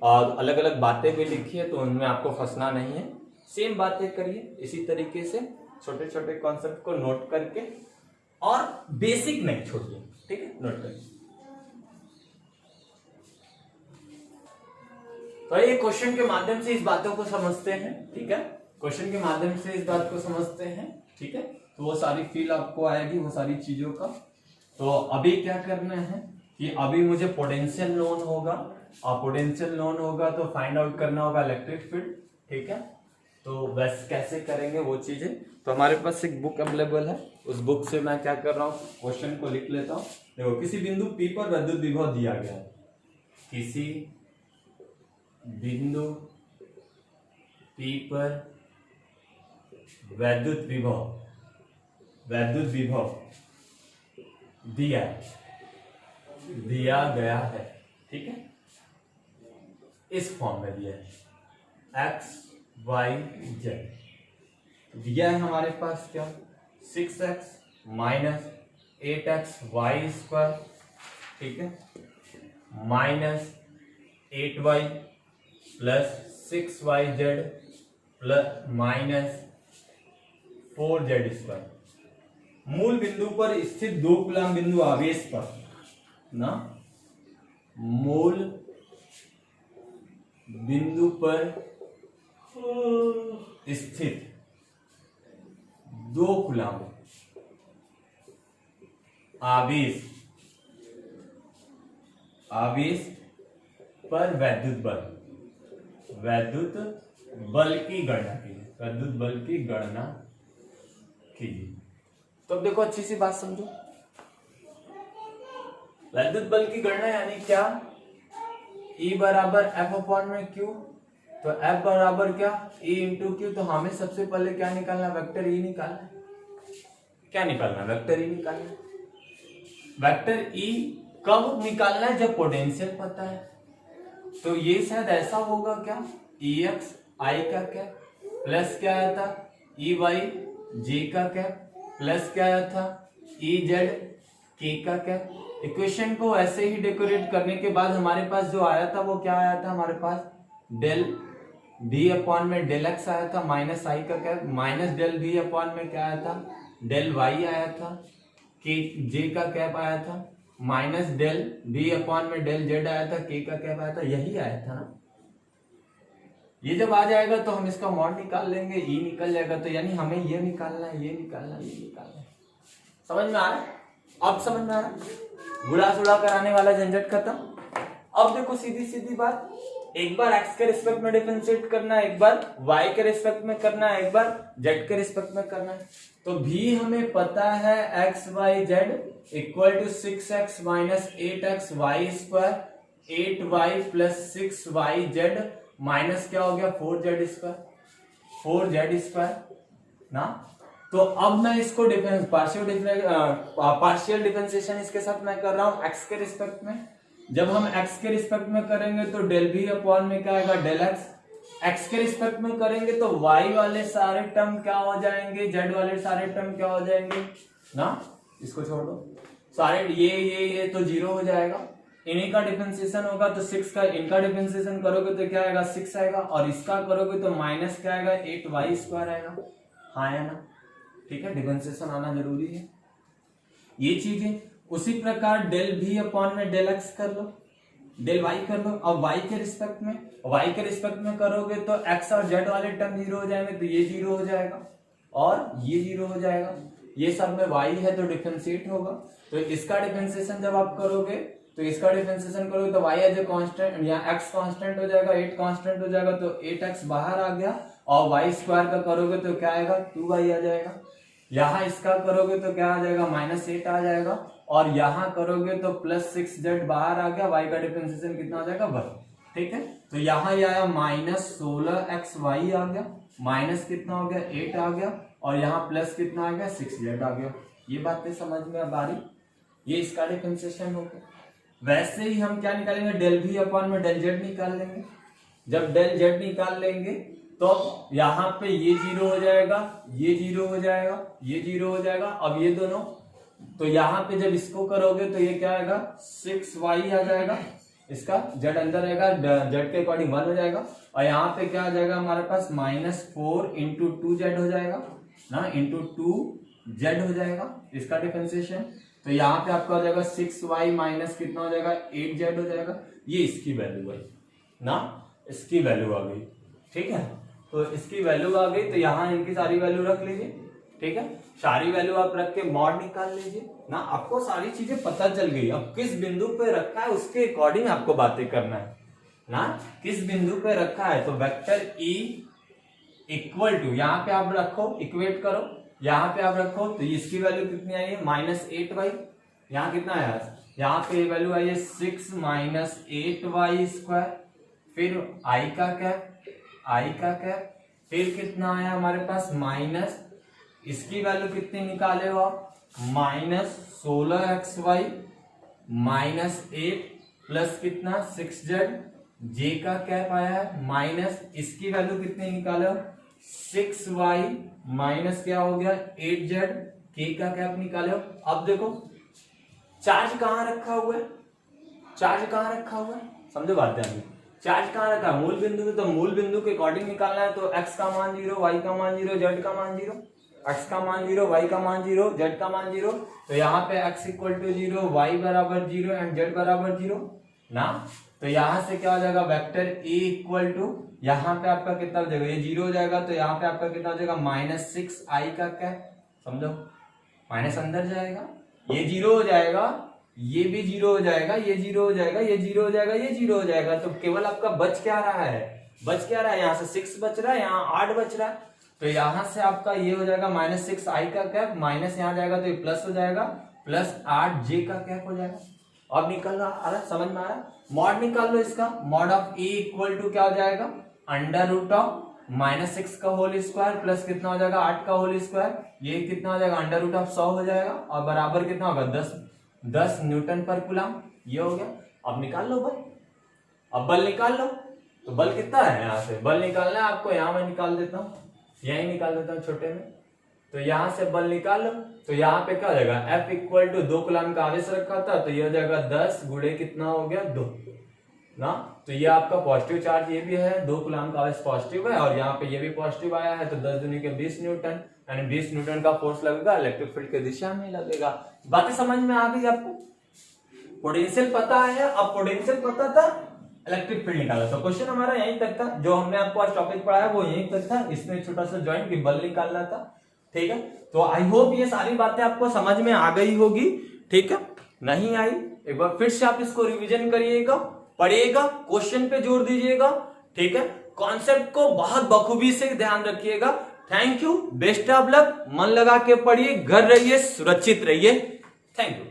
और अलग अलग बातें भी लिखी है, तो उनमें आपको फंसना नहीं है, सेम बातें करिए इसी तरीके से, छोटे छोटे कॉन्सेप्ट को नोट करके, और बेसिक नहीं छोड़िए, ठीक है, नोट करिए। तो ये क्वेश्चन के माध्यम से इस बातों को समझते हैं, ठीक है, क्वेश्चन के माध्यम से इस बात को समझते हैं, ठीक है, तो वो सारी फील आपको आएगी वो सारी चीजों का। तो अभी क्या करना है कि अभी मुझे पोटेंशियल नोन होगा, और पोटेंशियल नोन होगा तो फाइंड आउट करना होगा इलेक्ट्रिक फील्ड। ठीक है, तो बस कैसे करेंगे वो चीजें, तो हमारे पास एक बुक अवेलेबल है, उस बुक से मैं क्या कर रहा हूँ, क्वेश्चन को लिख लेता हूँ। देखो, किसी बिंदु P पर विद्युत विभव दिया गया है, किसी बिंदु P पर विद्युत विभव दिया गया है। ठीक है, इस फॉर्म में दिया है, x y z दिया है हमारे पास क्या, 6x minus 8x Y square, ठीक है, minus 8y plus 6yz plus minus 4z square. मूल बिंदु पर स्थित 2 कूलम बिंदु आवेश पर ना, मूल बिंदु पर स्थित 2 कूलम आवेश पर विद्युत बल की गणना कीजिए। तो अब देखो, अच्छी सी बात समझो, विद्युत बल की गणना यानी क्या, E बराबर F अपॉन में Q, तो F बराबर क्या, E इंटू Q। तो हमें सबसे पहले क्या निकालना, वेक्टर E निकालना है। क्या निकालना, वेक्टर E निकालना है। वेक्टर E कब निकालना है, जब पोटेंशियल पता है। तो ये शायद ऐसा होगा क्या, EX I का क्या प्लस क्या आया था, EY J का क्या प्लस क्या आया था, EZ K का क्या। इक्वेशन को ऐसे ही डेकोरेट करने के बाद हमारे पास जो आया था वो क्या आया था, हमारे पास डेल V अपॉन में डेल x आया था, माइनस I का क्या, माइनस डेल V अपॉन में क्या आया था, डेल y आया था, K J का कैप आया था, माइनस डेल V अपॉन में डेल Z आया था, K का कैप आया था, यही आया था ना। ये जब आ जाएगा तो हम इसका मॉड निकाल लेंगे, E निकल जाएगा। तो यानी हमें ये निकालना है, ये निकालना है, ये निकालना है। समझ में आ रहा है, अब समझ में आ रहा है, गुड़ा सुड़ा कराने वाला झंझट खत्म। अब देखो, सीधी सीधी बात, एक बार x के रिस्पेक्ट में डिफरेंशिएट करना है, एक बार y के रिस्पेक्ट में करना है, एक बार z के रिस्पेक्ट में करना है। तो भी हमें पता है x y z equal to 6x minus 8x Y square, 8y plus 6yz minus क्या हो गया, 4z स्क्वायर ना। तो अब मैं इसको पार्शियल डिफरेंशिएशन इसके साथ मैं कर रहा हूं x के रिस्पेक्ट में। जब हम x के रिस्पेक्ट में करेंगे तो डेल v अपॉन में क्या आएगा, डेल x के रिस्पेक्ट में करेंगे तो y वाले सारे टर्म क्या हो जाएंगे, z वाले सारे टर्म क्या हो जाएंगे ना। इसको छोड़ दो, सारे ये तो 0 हो जाएगा। इन्हीं का डिफरेंशिएशन होगा तो 6 का, इनका डिफरेंशिएशन करोगे तो क्या आएगा, 6 आएगा, और इसका करोगे तो माइनस क्या आएगा, 8y स्क्वायर आएगा। हाँ या ना, ठीक है, डिफरेंशिएशन आना जरूरी है। ये चीजें उसी प्रकार डेल v अपॉन में डेल x कर लो, डेल y कर लो। अब y के रिस्पेक्ट में करोगे तो x और z वाले टर्म 0 हो जाएंगे, तो ये 0 हो जाएगा और ये 0 हो जाएगा। ये सब में y है तो डिफरेंशिएट होगा। तो इसका डिफरेंशिएशन जब आप करोगे तो इसका डिफरेंशिएशन करोगे तो y एज ए कांस्टेंट, यहाँ x कांस्टेंट हो जाएगा, 8 कांस्टेंट हो जाएगा, तो 8x बाहर आ गया, और y स्क्वायर का करोगे तो क्या आएगा, 2y आ जाएगा। यहाँ इसका करोगे तो क्या आ जाएगा, -8 आ जाएगा, और यहाँ करोगे तो प्लस 6z बाहर आ गया, y का डिफरेंशिएशन कितना हो जाएगा, 1। ठीक है, तो यहाँ ये आया -16xy आ गया, माइनस कितना हो गया, 8 आ गया, और यहाँ प्लस कितना आ गया, 6z आ गया। ये बातें समझ में आ रही, ये इसका डिफरेंशिएशन हो गया। वैसे ही हम क्या निकालेंगे, डेल v अपॉन में डेल z निकाल लेंगे। जब डेल z निकाल लेंगे तो यहाँ पे ये 0 हो जाएगा, ये 0 हो जाएगा, ये 0 हो जाएगा। अब ये दोनों, तो यहाँ पे जब इसको करोगे तो ये क्या आएगा, 6y आ जाएगा, इसका z अंदर आएगा, z के अकॉर्डिंग 1 हो जाएगा, और यहाँ पे क्या आ जाएगा हमारे पास, -4 इंटू 2z हो जाएगा ना, इंटू 2z हो जाएगा इसका डिफरेंशिएशन। तो यहाँ पे आपका हो जाएगा 6y माइनस कितना हो जाएगा, 8z हो जाएगा। ये इसकी वैल्यू है ना, इसकी वैल्यू आ गई। ठीक है, तो इसकी वैल्यू आ गई, तो यहाँ इनकी सारी वैल्यू रख लीजिए। ठीक है, सारी वैल्यू आप रख के मॉड निकाल लीजिए ना। आपको सारी चीजें पता चल गई, अब किस बिंदु पे रखना है उसके अकॉर्डिंग आपको बातें करना है। ना किस बिंदु पे रखा है, तो वेक्टर E इक्वल टू, यहाँ पे आप रखो, इक्वेट करो, यहाँ पे आप रखो, तो इसकी वैल्यू कितनी आई है -8y, यहाँ कितना आया, यहाँ पे वैल्यू आई है 6 - 8y², फिर i का क्या, फिर कितना आया हमारे पास माइनस, इसकी वैल्यू कितनी निकाले हो आप, -16xy -8 प्लस कितना 6z, j का कैप आया है माइनस, इसकी वैल्यू कितनी निकाले हो 6y माइनस क्या हो गया 8z, k का कैप निकाले हो। अब देखो चार्ज कहाँ रखा हुआ है, समझो बात है, चार्ज कहाँ रखा है, मूल बिंदु पे, तो मूल बिंदु के अकॉर्डिंग निकालना है, तो x का मान 0, y का मान 0, z का मान 0, x का मान 0, y का मान 0, z का मान 0, तो यहाँ पे x = 0, y बराबर 0 एंड z बराबर 0 ना, तो यहाँ से क्या हो जाएगा वेक्टर A इक्वल टू, यहाँ पे आपका कितना हो जाएगा, ये 0 हो जाएगा, तो यहाँ पे आपका कितना हो जाएगा -6i का क्या, समझो माइनस अंदर जाएगा, ये 0 हो जाएगा, ये भी 0 हो जाएगा, ये 0 हो जाएगा, ये 0 हो जाएगा, ये 0 हो जाएगा, तो केवल आपका बच क्या रहा है, यहाँ से 6 बच रहा है, यहाँ 8 बच रहा है, तो यहाँ से आपका ये हो जाएगा -6i का कैप, माइनस यहाँ जाएगा तो ये प्लस हो जाएगा, +8j का कैप हो जाएगा। अब निकल रहा, समझ में आ रहा है, मॉड निकाल लो इसका, mod of A equal to क्या हो जाएगा, √(-6 का होल स्क्वायर प्लस कितना हो जाएगा 8 का होल स्क्वायर, ये कितना हो जाएगा √100 हो जाएगा, और बराबर कितना होगा 10 न्यूटन पर कूलम, ये हो गया। अब निकाल लो बल, अब बल निकाल लो, तो बल कितना है, यहाँ से बल निकालना है आपको, यहाँ मैं निकाल देता हूँ, यही निकाल देता हूँ छोटे में, तो यहाँ से बल निकाल लो, तो यहाँ पे क्या हो जाएगा F इक्वल टू 2 कूलम का आवेश रखा था, तो ये हो जाएगा 10 गुणे कितना हो गया 2 ना, तो ये आपका पॉजिटिव चार्ज ये भी है, 2 कूलम का आवेश पॉजिटिव है, और यहाँ पे ये भी पॉजिटिव आया है, तो 10 दूनी के 20 न्यूटन, यानी 20 न्यूटन का फोर्स लगेगा, इलेक्ट्रिक फील्ड के दिशा में लगेगा। बातें समझ में आ गई आपको, पोटेंशियल पता है, अब पोटेंशियल पता था, इलेक्ट्रिक फील्ड निकाला, तो क्वेश्चन हमारा यहीं तक था, जो हमने आपको आज टॉपिक पढ़ाया वो यहीं तक था, इसमें छोटा सा ज्वाइंट की बल निकालना था, ठीक है। तो आई होप ये सारी बातें आपको समझ में आ गई होगी, ठीक है, नहीं आई एक बार फिर से आप इसको रिवीजन करिएगा, पढ़िएगा, क्वेश्चन पे जोर दीजिएगा, ठीक है, कॉन्सेप्ट को बहुत बखूबी से ध्यान रखिएगा। Thank you, best of luck, मन लगा के पढ़िए, घर रहिए, सुरक्षित रहिए, थैंक यू।